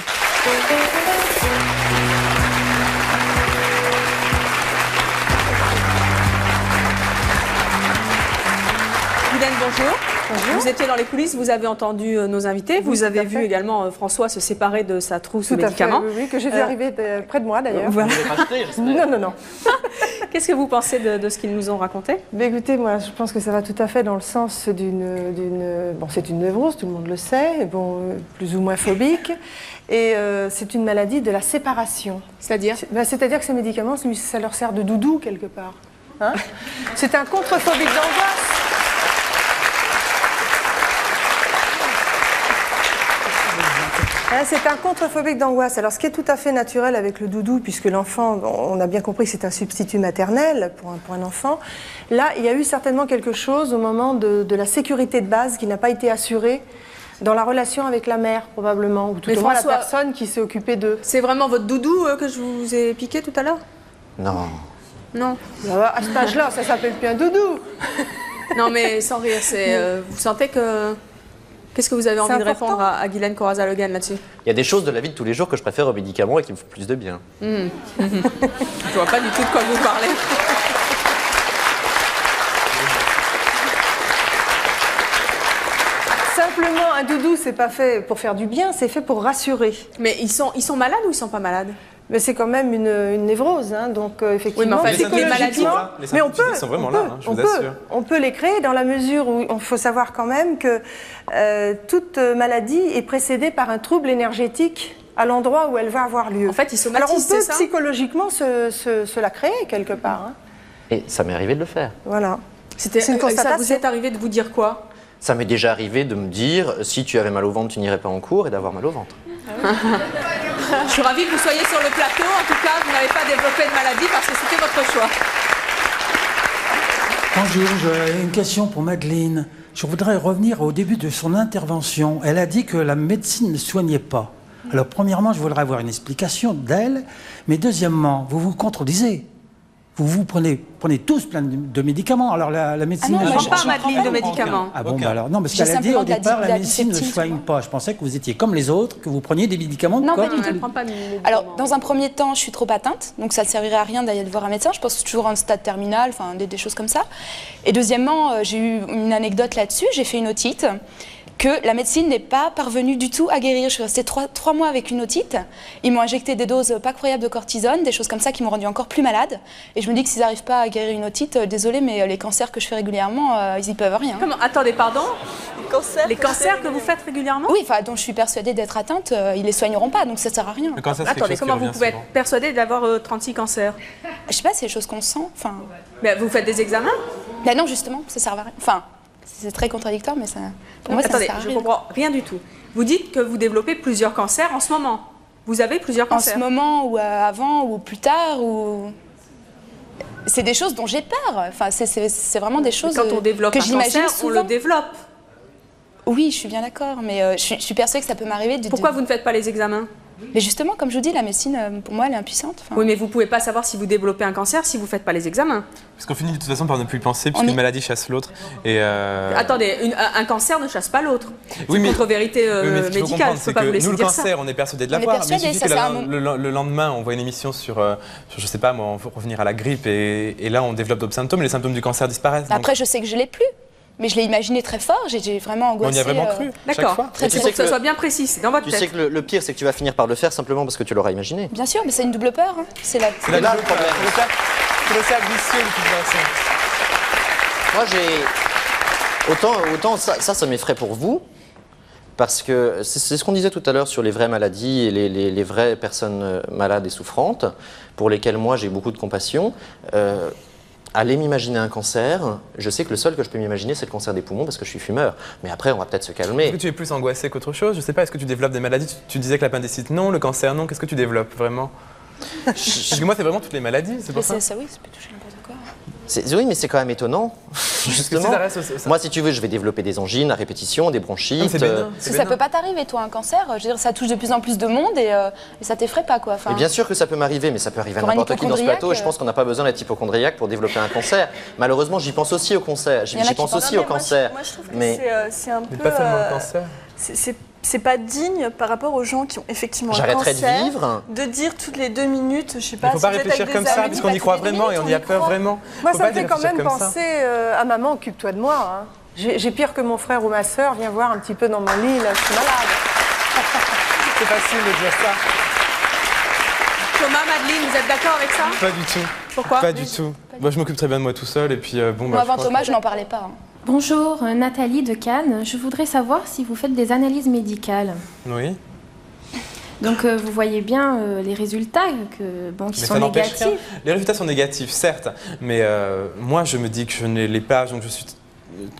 Guylaine, bonjour. Bonjour. Vous étiez dans les coulisses, vous avez entendu nos invités. Vous avez vu également François se séparer de sa trousse de médicaments. Oui, que j'ai vu arriver près de moi d'ailleurs. Voilà. Non. Qu'est-ce que vous pensez de ce qu'ils nous ont raconté? Écoutez, moi je pense que ça va tout à fait dans le sens d'une... Bon, c'est une névrose, tout le monde le sait, bon, plus ou moins phobique. Et c'est une maladie de la séparation. C'est-à-dire? C'est-à-dire que ces médicaments, ça leur sert de doudou quelque part. Hein? C'est un contre-phobique d'angoisse. C'est un contre-phobique d'angoisse. Alors, ce qui est tout à fait naturel avec le doudou, puisque l'enfant, on a bien compris que c'est un substitut maternel pour un enfant. Là, il y a eu certainement quelque chose au moment de la sécurité de base qui n'a pas été assurée dans la relation avec la mère, probablement, ou tout au moins la personne qui s'est occupée d'eux. C'est vraiment votre doudou que je vous ai piqué tout à l'heure? Non. Non. À cet âge-là, ça s'appelle plus un doudou. Non, mais sans rire, vous sentez que... Qu'est-ce que vous avez envie de répondre à Guylaine Corazza-Leguen là-dessus? Il y a des choses de la vie de tous les jours que je préfère aux médicaments et qui me font plus de bien. Je vois pas du tout de quoi vous parlez. Simplement, un doudou, c'est pas fait pour faire du bien, c'est fait pour rassurer. Mais ils sont malades ou ils sont pas malades? Mais c'est quand même une névrose, hein, donc effectivement. Oui, mais enfin, les maladies, mais on peut, sont vraiment là, je vous assure. On peut les créer dans la mesure où il faut savoir quand même que toute maladie est précédée par un trouble énergétique à l'endroit où elle va avoir lieu. En fait, ils somatisent, alors on peut ça psychologiquement se la créer quelque part. Hein. Et ça m'est arrivé de le faire. Voilà. C'est une constatation. Vous êtes arrivé de vous dire quoi? Ça m'est déjà arrivé de me dire, si tu avais mal au ventre, tu n'irais pas en cours, et d'avoir mal au ventre. Je suis ravie que vous soyez sur le plateau. En tout cas, vous n'avez pas développé de maladie parce que c'était votre choix. Bonjour, j'ai une question pour Madeleine. Je voudrais revenir au début de son intervention. Elle a dit que la médecine ne soignait pas. Alors, premièrement, je voudrais avoir une explication d'elle. Mais deuxièmement, vous vous contredisez. Vous prenez tous plein de médicaments. Alors la médecine... Ah non, je ne prends pas, Madeleine, de médicaments. Ah bon, bah alors, non, parce qu'elle a dit au départ, la médecine ne soigne pas. Je pensais que vous étiez comme les autres, que vous preniez des médicaments. Non, pas du tout. Elle prend pas de médicaments. Alors, dans un premier temps, je suis trop atteinte, donc ça ne servirait à rien d'aller voir un médecin. Je pense toujours en stade terminal, enfin des choses comme ça. Et deuxièmement, j'ai eu une anecdote là-dessus. J'ai fait une otite que la médecine n'est pas parvenue du tout à guérir. Je suis restée 3 mois avec une otite. Ils m'ont injecté des doses pas croyables de cortisone, des choses comme ça qui m'ont rendue encore plus malade. Et je me dis que s'ils n'arrivent pas à guérir une otite, désolé, mais les cancers que je fais régulièrement, ils y peuvent rien. Comment? Attendez, pardon? Les cancers que vous faites régulièrement? Oui, enfin, dont je suis persuadée d'être atteinte, ils les soigneront pas, donc ça sert à rien. Attendez, comment vous pouvez être persuadée d'avoir 36 cancers? Je sais pas, c'est des choses qu'on sent. Enfin. Mais vous faites des examens? Ben non, justement, ça sert à rien. Enfin. C'est très contradictoire, mais ça, pour moi, attendez, ça sert à rien. Je comprends rien du tout. Vous dites que vous développez plusieurs cancers en ce moment. Vous avez plusieurs cancers? En ce moment, ou avant, ou plus tard, ou... C'est des choses dont j'ai peur. Enfin, c'est vraiment des choses quand on développe que un j'imagine cancer, souvent. On le développe. Oui, je suis bien d'accord, mais je suis persuadée que ça peut m'arriver. Pourquoi vous ne faites pas les examens? Mais justement, comme je vous dis, la médecine, pour moi, elle est impuissante. Enfin... Oui, mais vous ne pouvez pas savoir si vous développez un cancer si vous ne faites pas les examens. Parce qu'on finit de toute façon par ne plus y penser, puisqu'une maladie chasse l'autre. Et Attendez, un cancer ne chasse pas l'autre. Oui, c'est contre-vérité médicale, je ne peux pas vous laisser nous, le dire cancer, ça. on est persuadé de l'avoir, mais il suffit que le lendemain, on voit une émission sur je sais pas, moi, on veut revenir à la grippe, et là, on développe d'autres symptômes, et les symptômes du cancer disparaissent. Après, je sais que je l'ai plus. Mais je l'ai imaginé très fort, j'ai vraiment angoissé. On y a vraiment cru. D'accord, très bien. Pour que ce soit bien précis, c'est dans votre tête. Tu sais que le pire, c'est que tu vas finir par le faire simplement parce que tu l'auras imaginé. Bien sûr, mais c'est une double peur. Hein. C'est là le problème. C'est le cercle vicieux de toute façon. Moi, autant ça m'effraie pour vous, parce que c'est ce qu'on disait tout à l'heure sur les vraies maladies et les vraies personnes malades et souffrantes, pour lesquelles moi j'ai beaucoup de compassion. Aller m'imaginer un cancer, je sais que le seul que je peux m'imaginer, c'est le cancer des poumons parce que je suis fumeur. Mais après, on va peut-être se calmer. Est-ce que tu es plus angoissé qu'autre chose? Je sais pas, est-ce que tu développes des maladies? Tu disais que l'appendicite non, le cancer non. Qu'est-ce que tu développes vraiment? Parce que moi, c'est vraiment toutes les maladies, c'est pour ça. Ça, oui, ça peut toucher n'importe quoi. Oui, mais c'est quand même étonnant. Justement. Moi, si tu veux, je vais développer des angines à répétition, des bronchites. Ça peut pas t'arriver, toi, un cancer. Je veux dire, ça touche de plus en plus de monde et ça t'effraie pas, quoi. Enfin, et bien sûr que ça peut m'arriver, mais ça peut arriver à n'importe qui dans ce plateau. Et je pense qu'on n'a pas besoin d'être hypochondriaque pour développer un cancer. Malheureusement, j'y pense aussi au cancer. J'y pense aussi au cancer. Moi, je trouve que c'est un peu. Pas seulement le cancer. C'est pas digne par rapport aux gens qui ont effectivement un cancer. J'arrêterai de vivre. De dire toutes les 2 minutes, je sais pas. Il ne faut pas réfléchir comme ça, parce qu'on y croit vraiment et on y a peur vraiment. Moi, ça me fait quand même penser à maman, occupe-toi de moi. Hein. J'ai pire que mon frère ou ma sœur, viens voir un petit peu dans mon lit, là, je suis malade. C'est facile de dire ça. Thomas, Madeleine, vous êtes d'accord avec ça? Pas du tout. Pourquoi? Pas du tout. Moi, je m'occupe très bien de moi tout seul et puis bon. Moi, avant Thomas, je n'en parlais pas. Hein. Bonjour, Nathalie de Cannes. Je voudrais savoir si vous faites des analyses médicales. Oui. Donc vous voyez bien les résultats qui sont négatifs. Les résultats sont négatifs, certes, mais moi je me dis que je ne l'ai pas, donc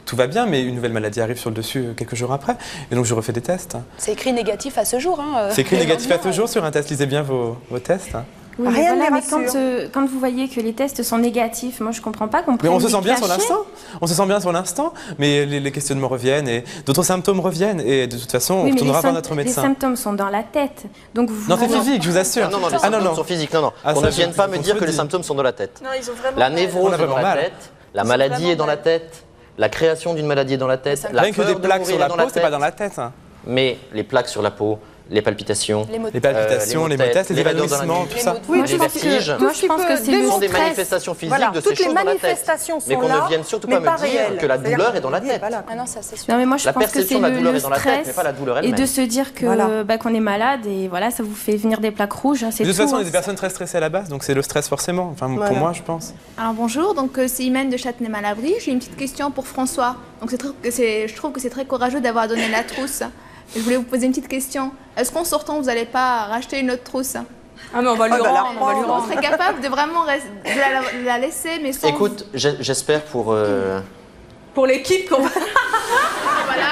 tout va bien, mais une nouvelle maladie arrive sur le dessus quelques jours après, et donc je refais des tests. C'est écrit négatif à ce jour. Hein, c'est écrit négatif à ce jour sur un test, lisez bien vos tests. Oui, rien voilà, mais quand vous voyez que les tests sont négatifs, moi je comprends pas qu'on prenne. Mais on se sent bien sur l'instant. On se sent bien sur l'instant, mais les questionnements reviennent et d'autres symptômes reviennent et de toute façon on retournera voir notre médecin. Les symptômes sont dans la tête, donc vous. Non, c'est physique, je vous assure. Ah non, les symptômes sont physiques. Non, qu'on ne vienne pas me dire que les symptômes sont dans la tête. Non, ils ont vraiment. La névrose est dans la tête, la maladie est dans la tête, la création d'une maladie est dans la tête. Rien que des plaques sur la peau, c'est pas dans la tête. Mais les plaques sur la peau, les palpitations, les maux de tête, les évanouissements, tout ça. Oui, les vertiges. Moi, je pense que c'est ce sont des manifestations physiques de ces choses dans la tête. Mais qu'on ne vienne surtout pas me dire que la douleur est dans la tête. Ah non, ça c'est sûr. Non, mais moi, je La pense que c'est perception de la douleur le est dans la tête, mais stress pas la douleur et elle-même. de se dire que qu'on est malade et voilà, ça vous fait venir des plaques rouges. De toute façon, on est des personnes très stressées à la base, donc c'est le stress forcément. Enfin, pour moi, je pense. Alors bonjour, donc c'est Imen de Châtenay-Malabry. J'ai une petite question pour François. Donc je trouve que c'est très courageux d'avoir donné la trousse. Et je voulais vous poser une petite question. Est-ce qu'en sortant, vous n'allez pas racheter une autre trousse? Ah mais on va lui rendre. Vous serez capable de vraiment de la laisser, mais sans... Écoute, j'espère pour l'équipe qu'on va... Voilà.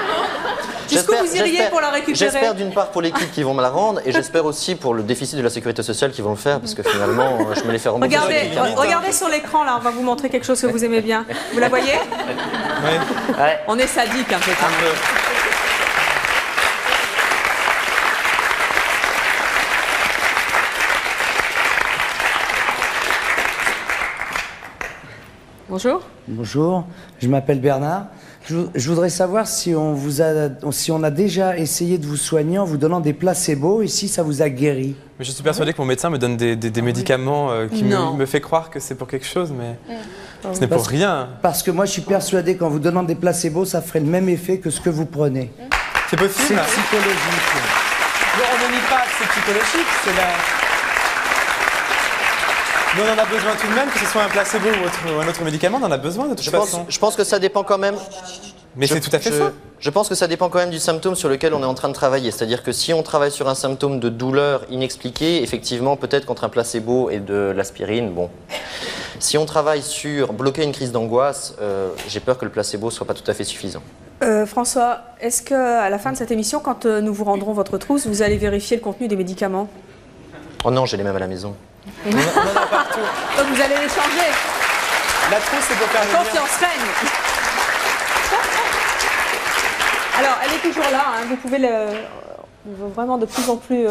Jusqu'où vous iriez pour la récupérer? J'espère d'une part pour l'équipe qui vont me la rendre et j'espère aussi pour le déficit de la sécurité sociale qui vont le faire parce que finalement je me les fais rembourser. Regardez sur l'écran là, on va vous montrer quelque chose que vous aimez bien. Vous la voyez? Oui. Ouais. On est sadique un peu. Bonjour. Bonjour, je m'appelle Bernard. Je voudrais savoir si on a déjà essayé de vous soigner en vous donnant des placebos et si ça vous a guéri. Mais je suis persuadé que mon médecin me donne des médicaments qui me fait croire que c'est pour quelque chose, mais ce n'est pour rien. Parce que moi, je suis persuadé qu'en vous donnant des placebos, ça ferait le même effet que ce que vous prenez. C'est possible. C'est psychologique. On ne nie pas que c'est psychologique, c'est la... Mais on en a besoin tout de même, que ce soit un placebo ou un autre médicament, on en a besoin de toute façon. Je pense que ça dépend quand même. Mais c'est tout à fait ça. Je pense que ça dépend quand même du symptôme sur lequel on est en train de travailler. C'est-à-dire que si on travaille sur un symptôme de douleur inexpliquée, effectivement, peut-être contre un placebo et de l'aspirine, bon. Si on travaille sur bloquer une crise d'angoisse, j'ai peur que le placebo ne soit pas tout à fait suffisant. François, est-ce qu'à la fin de cette émission, quand nous vous rendrons votre trousse, vous allez vérifier le contenu des médicaments? Oh non, j'ai les mêmes à la maison. On en a partout. Donc vous allez les changer. La trousse, c'est pour faire le confiance règne. Alors, elle est toujours là, hein. Vous pouvez vraiment de plus en plus...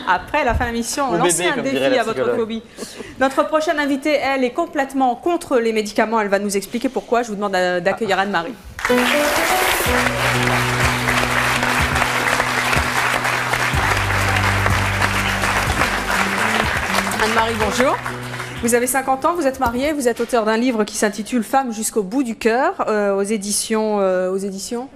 Après la fin de l'émission, lancer un défi à votre phobie. Notre prochaine invitée, elle, est complètement contre les médicaments. Elle va nous expliquer pourquoi. Je vous demande d'accueillir Anne-Marie. Anne-Marie, bonjour. Vous avez 50 ans, vous êtes mariée, vous êtes auteur d'un livre qui s'intitule « Femmes jusqu'au bout du cœur » aux éditions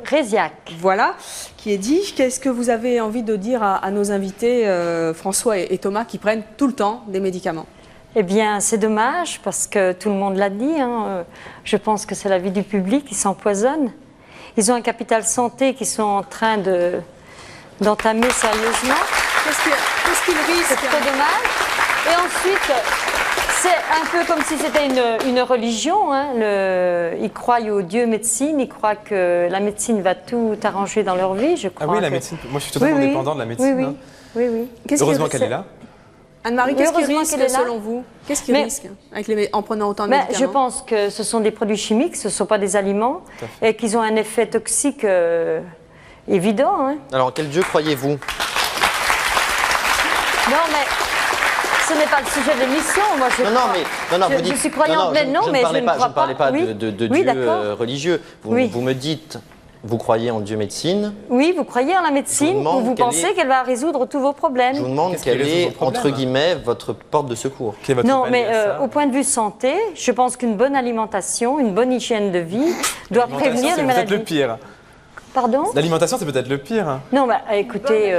Réziac. Voilà, qui est dit. Qu'est-ce que vous avez envie de dire à nos invités, François et Thomas, qui prennent tout le temps des médicaments? Eh bien, c'est dommage parce que tout le monde l'a dit. Hein. Je pense que c'est la vie du public qui s'empoisonne. Ils ont un capital santé qu'ils sont en train d'entamer sérieusement. Qu'est-ce qu'ils risquent? C'est très dommage. Et ensuite, c'est un peu comme si c'était une religion. Hein. Ils croient au Dieu médecine, ils croient que la médecine va tout arranger dans leur vie, je crois. Ah oui, la médecine. Moi, je suis totalement dépendant de la médecine. Oui, oui. Heureusement qu'elle est là. Anne-Marie, qu'est-ce qu'ils risquent selon vous? Qu'est-ce qu'ils risquent en prenant autant de médicaments? Je pense que ce sont des produits chimiques, ce ne sont pas des aliments, et qu'ils ont un effet toxique évident. Hein. Alors, quel Dieu croyez-vous? Non, mais... Ce n'est pas le sujet de l'émission, moi je suis croyante, mais je ne parlais pas de Dieu religieux. Vous me dites, vous croyez en Dieu médecine? Oui, vous croyez en la médecine, vous pensez qu'elle va résoudre tous vos problèmes. Je vous demande quelle est, entre guillemets, votre porte de secours. Non, mais au point de vue santé, je pense qu'une bonne alimentation, une bonne hygiène de vie doit prévenir les maladies. C'est peut-être le pire. Pardon? L'alimentation, c'est peut-être le pire. Non, bah écoutez...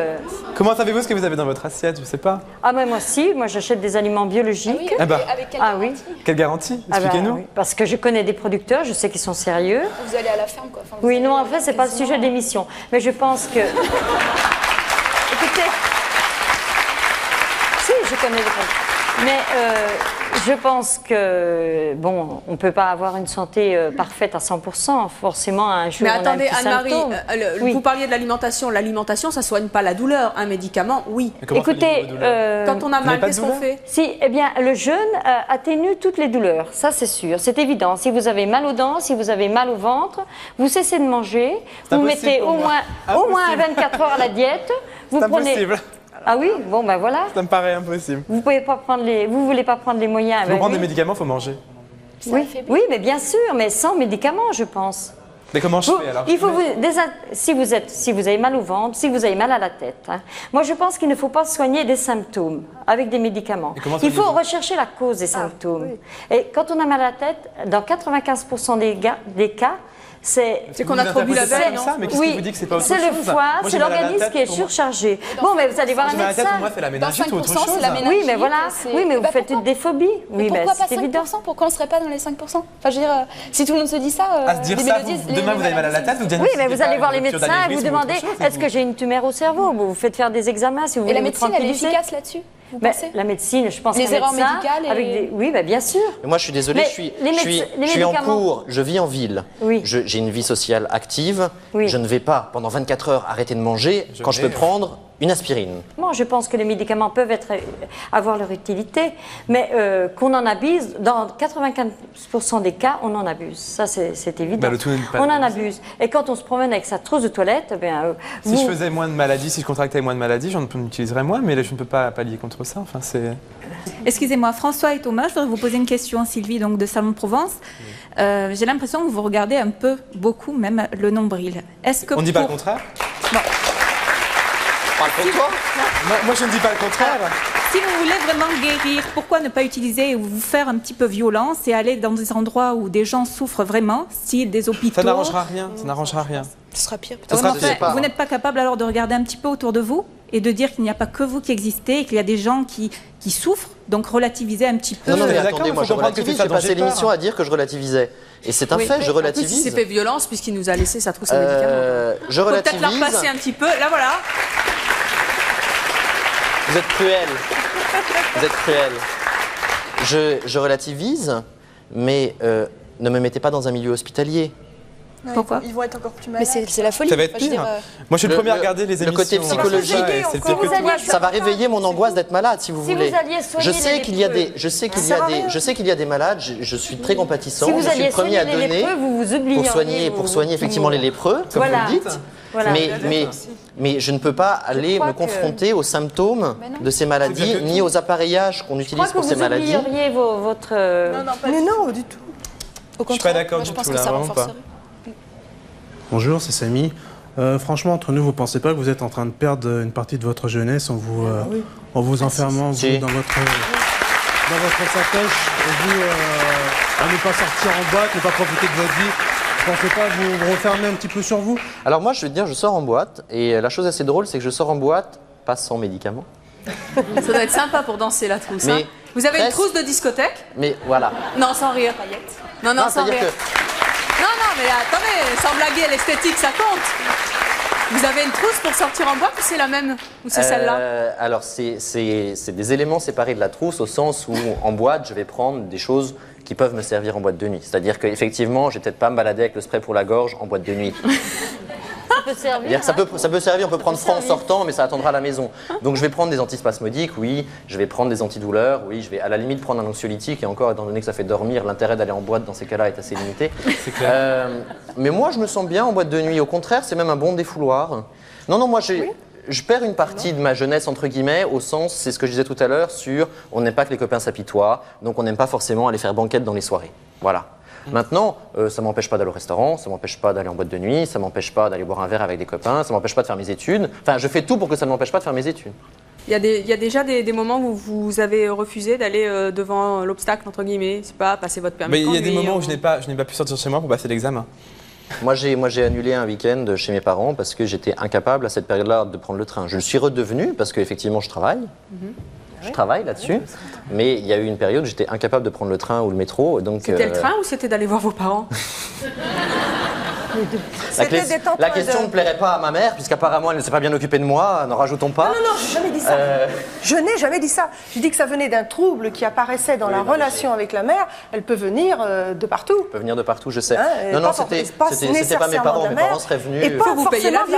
Comment savez-vous ce que vous avez dans votre assiette? Je ne sais pas. Ah, mais moi si, moi j'achète des aliments biologiques. Ah oui, avec quelle garantie? Quelle garantie? Expliquez-nous. Oui. Parce que je connais des producteurs, je sais qu'ils sont sérieux. Vous allez à la ferme, quoi. Oui, non, en fait, c'est pas le sujet de l'émission. Mais je pense que... Écoutez... Si, je connais des producteurs. Mais je pense que, bon, on ne peut pas avoir une santé parfaite à 100%, forcément, un jour. Mais attendez, Anne-Marie, vous parliez de l'alimentation. L'alimentation, ça ne soigne pas la douleur. Un médicament, oui. Écoutez, quand on a mal, qu'est-ce qu'on fait? Si, eh bien, le jeûne atténue toutes les douleurs, ça c'est sûr, c'est évident. Si vous avez mal aux dents, si vous avez mal au ventre, vous cessez de manger, vous mettez au moins 24 heures à la diète, vous prenez... Impossible. Ah oui, bon ben voilà. Ça me paraît impossible. Vous voulez pas prendre les moyens. Pour prendre des médicaments, il faut manger. Oui, mais bien sûr, mais sans médicaments, je pense. Mais comment je fais alors? Il faut si vous avez mal au ventre, si vous avez mal à la tête, hein, moi je pense qu'il ne faut pas soigner des symptômes avec des médicaments. Il faut rechercher la cause des symptômes. Et quand on a mal à la tête, dans 95% des cas, c'est qu'on a trop bu la veille, non? Oui, c'est le foie, c'est l'organisme qui est surchargé. Bon, mais vous allez voir un médecin. Pour moi, c'est la méningite ou autre chose. Oui, mais voilà. Oui, mais vous faites des phobies. Oui, pourquoi pas c'est évident. 5%? Pourquoi on ne serait pas dans les 5%? Enfin, je veux dire, si tout le monde se dit ça... À se dire ça, demain vous avez mal à la tête, vous Oui, mais vous allez voir les médecins et vous demandez est-ce que j'ai une tumeur au cerveau? Vous faites faire des examens si vous voulez. Et la médecine, elle est efficace là-dessus? La médecine, je pense les erreurs médicales oui, bah, bien sûr. Mais moi, je suis désolé, je suis en cours, je vis en ville, j'ai une vie sociale active, je ne vais pas pendant 24 heures arrêter de manger quand je peux prendre une aspirine. Moi, je pense que les médicaments peuvent avoir leur utilité, mais qu'on en abuse, dans 95% des cas, on en abuse. Ça, c'est évident. On en abuse. Et quand on se promène avec sa trousse de toilette, si je faisais moins de maladies, si je contractais moins de maladies, j'en utiliserais moins, mais je ne peux pas pallier contre ça. Enfin, Excusez-moi, François et Thomas, je voudrais vous poser une question, Sylvie, donc de Salon de Provence. J'ai l'impression que vous regardez un peu, beaucoup même, le nombril. Est-ce que on ne dit pas le contraire? Non. Parle pour toi. Moi, je ne dis pas le contraire. Si vous voulez vraiment guérir, pourquoi ne pas utiliser ou vous faire un petit peu violence et aller dans des endroits où des gens souffrent vraiment, si des hôpitaux... Ça n'arrangera rien, ça n'arrangera rien. Ce sera pire. Vous n'êtes pas capable alors de regarder un petit peu autour de vous et de dire qu'il n'y a pas que vous qui existez et qu'il y a des gens qui souffrent, donc relativiser un petit peu. Non, mais attendez, moi je relativise, j'ai passé l'émission à dire que je relativisais. Et c'est un fait, je relativise. Il s'est fait violence puisqu'il nous a laissé sa trousse à médicaments. Je relativise. Peut-être la repasser un petit peu, là voilà. Vous êtes cruel. Vous êtes cruel. Je relativise, mais ne me mettez pas dans un milieu hospitalier. Pourquoi? Ils vont être encore plus malades. Mais c'est la folie. Ça va être pire. Moi, je suis le premier à regarder les émissions. Le côté psychologique, ça va réveiller mon angoisse d'être malade, si vous voulez. Je sais qu'il y a des malades. Je suis très compatissant. Si vous je suis le premier à donner vous pour soigner effectivement les lépreux, comme vous le dites. Voilà. Mais je ne peux pas aller me confronter aux symptômes de ces maladies, ni aux appareillages qu'on utilise pour ces maladies. Vous oublieriez votre... Mais non, du tout. Au contraire, je suis pas d'accord moi, du je pense tout, que là, ça vraiment renforcerait. Bonjour, c'est Samy. Franchement, entre nous, vous ne pensez pas que vous êtes en train de perdre une partie de votre jeunesse en vous enfermant vous, dans votre sacoche, à ne pas sortir en boîte, ne pas profiter de votre vie? Vous ne pensez pas vous refermer un petit peu sur vous? Alors moi, je vais te dire, je sors en boîte, et la chose assez drôle, c'est que je sors en boîte, pas sans médicaments. Ça doit être sympa pour danser la trousse. Mais vous avez une trousse de discothèque? Mais voilà. Non, sans rire. Non, sans rire. Non, mais attendez, sans blaguer, l'esthétique, ça compte. Vous avez une trousse pour sortir en boîte ou c'est la même? Ou c'est celle-là? Alors, c'est des éléments séparés de la trousse au sens où, en boîte, je vais prendre des choses qui peuvent me servir en boîte de nuit. C'est-à-dire qu'effectivement, je ne vais peut-être pas me balader avec le spray pour la gorge en boîte de nuit. Ça peut servir. Ça peut servir, on peut prendre froid en sortant, mais ça attendra à la maison. Donc je vais prendre des antispasmodiques, oui, je vais prendre des antidouleurs, oui, je vais à la limite prendre un anxiolytique, et encore, étant donné que ça fait dormir, l'intérêt d'aller en boîte dans ces cas-là est assez limité. C'est clair. Mais moi, je me sens bien en boîte de nuit. Au contraire, c'est même un bon défouloir. Non, moi, je perds une partie de ma jeunesse, entre guillemets, au sens, c'est ce que je disais tout à l'heure, sur on n'aime pas que les copains s'apitoient, donc on n'aime pas forcément aller faire banquette dans les soirées. Voilà. Maintenant, ça ne m'empêche pas d'aller au restaurant, ça ne m'empêche pas d'aller en boîte de nuit, ça ne m'empêche pas d'aller boire un verre avec des copains, ça ne m'empêche pas de faire mes études. Enfin, je fais tout pour que ça ne m'empêche pas de faire mes études. Il y a déjà des moments où vous avez refusé d'aller devant l'obstacle, entre guillemets, c'est pas passer votre permis de conduire. Mais il y a des moments où je n'ai pas pu sortir chez moi pour passer l'examen. Moi, j'ai annulé un week-end chez mes parents parce que j'étais incapable à cette période-là de prendre le train. Je le suis redevenu parce qu'effectivement, je travaille. Je travaille là-dessus, mais il y a eu une période où j'étais incapable de prendre le train ou le métro. C'était le train ou c'était d'aller voir vos parents? La question ne plairait pas à ma mère, puisqu'apparemment elle ne s'est pas bien occupée de moi, n'en rajoutons pas. Non, j'ai jamais dit ça. Je n'ai jamais dit ça. J'ai dit que ça venait d'un trouble qui apparaissait dans la relation avec la mère. Elle peut venir de partout. Elle peut venir de partout, je sais. Non, c'était pas mes parents. Mes parents seraient venus. Et pas vous payer l'avion.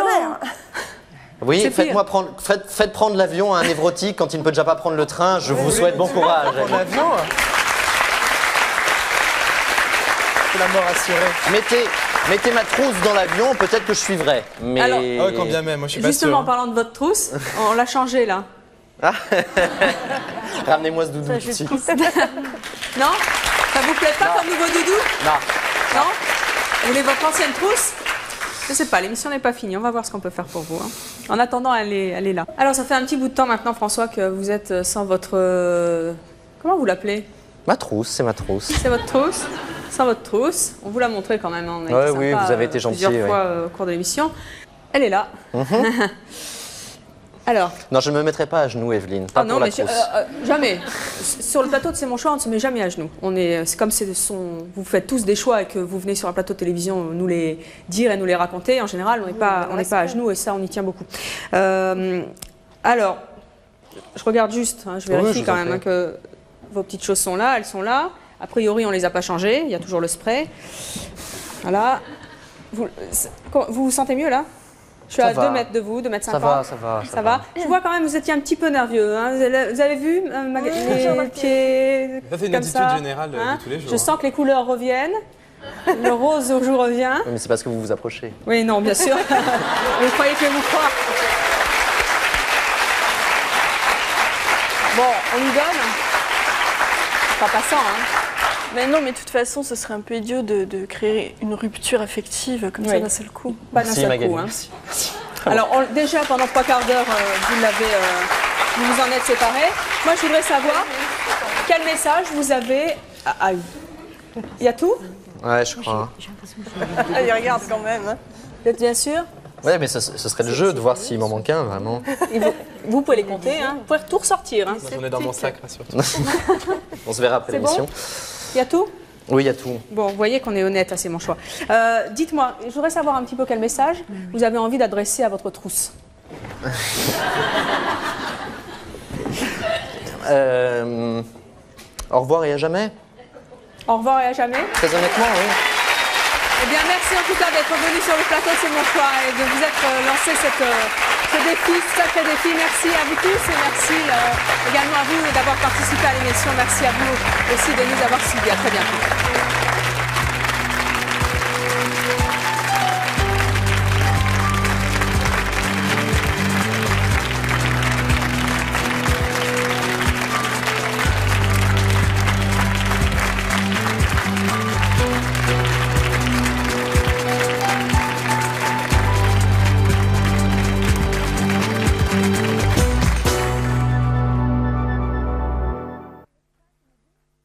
Oui, faites prendre l'avion à un névrotique quand il ne peut déjà pas prendre le train. Je vous souhaite bon courage. Prendre l'avion, c'est la mort assurée. Mettez ma trousse dans l'avion, peut-être que je suivrai. Mais... Alors, quand bien même, moi je suis pas sûr. Justement, en parlant de votre trousse, on l'a changé là. Ramenez-moi ce doudou tout de suite. Non? Ça vous plaît pas comme nouveau doudou? Non. Vous voulez votre ancienne trousse? Je sais pas, l'émission n'est pas finie, on va voir ce qu'on peut faire pour vous. Hein. En attendant, elle est là. Alors, ça fait un petit bout de temps maintenant, François, que vous êtes sans votre... Comment vous l'appelez? Ma trousse, c'est ma trousse. C'est votre trousse? Sans votre trousse. On vous l'a montré quand même. On a été ouais, sympa, oui, vous avez été gentil. Plusieurs fois au cours de l'émission. Elle est là. Alors. Non, je ne me mettrai pas à genoux, Evelyne. Pas pour la trousse. Jamais. Sur le plateau de C'est mon choix, on ne se met jamais à genoux. C'est comme vous faites tous des choix et que vous venez sur un plateau de télévision nous les dire et nous les raconter. En général, on n'est pas à genoux et ça, on y tient beaucoup. Alors, je regarde juste, hein, je vérifie quand même que vos petites choses sont là, elles sont là. A priori, on ne les a pas changées. Il y a toujours le spray. Voilà. Vous vous sentez mieux là? Je suis à 2 mètres de vous, 2 mètres 50. Ça va. Je vois quand même, vous étiez un petit peu nerveux. Hein. Vous avez vu les pieds ça, c'est une attitude générale de tous les jours. Je sens que les couleurs reviennent. Le rose au jour revient. Oui, mais c'est parce que vous vous approchez. Oui, non, bien sûr. Vous croyez que je vais vous croire? Bon, on y donne. Pas passant, hein. Mais non, mais de toute façon, ce serait un peu idiot de créer une rupture affective comme ça d'un seul coup. Pas d'un seul coup. Hein. Alors, déjà, pendant 3/4 d'heure, vous vous en êtes séparés. Moi, je voudrais savoir quel message vous avez... Il y a tout? Ouais, je crois. Allez, regarde quand même. Hein. Vous êtes bien sûr? Ouais, mais ce serait le jeu de voir s'il m'en manque un, vraiment. Vous pouvez les compter, hein. Vous pouvez tout ressortir. Hein. J'en ai dans mon sac, rassure-toi. On se verra après l'émission. Il y a tout? Oui, il y a tout. Bon, vous voyez qu'on est honnête, hein, c'est mon choix. Dites-moi, je voudrais savoir un petit peu quel message vous avez envie d'adresser à votre trousse. Au revoir et à jamais. Au revoir et à jamais. Très honnêtement, oui. Eh bien, merci en tout cas d'être venu sur le plateau de C'est mon choix et de vous être lancé ce défi, ce sacré défi. Merci à vous tous et merci également à vous d'avoir participé à l'émission. Merci à vous aussi de nous avoir suivis. À très bientôt.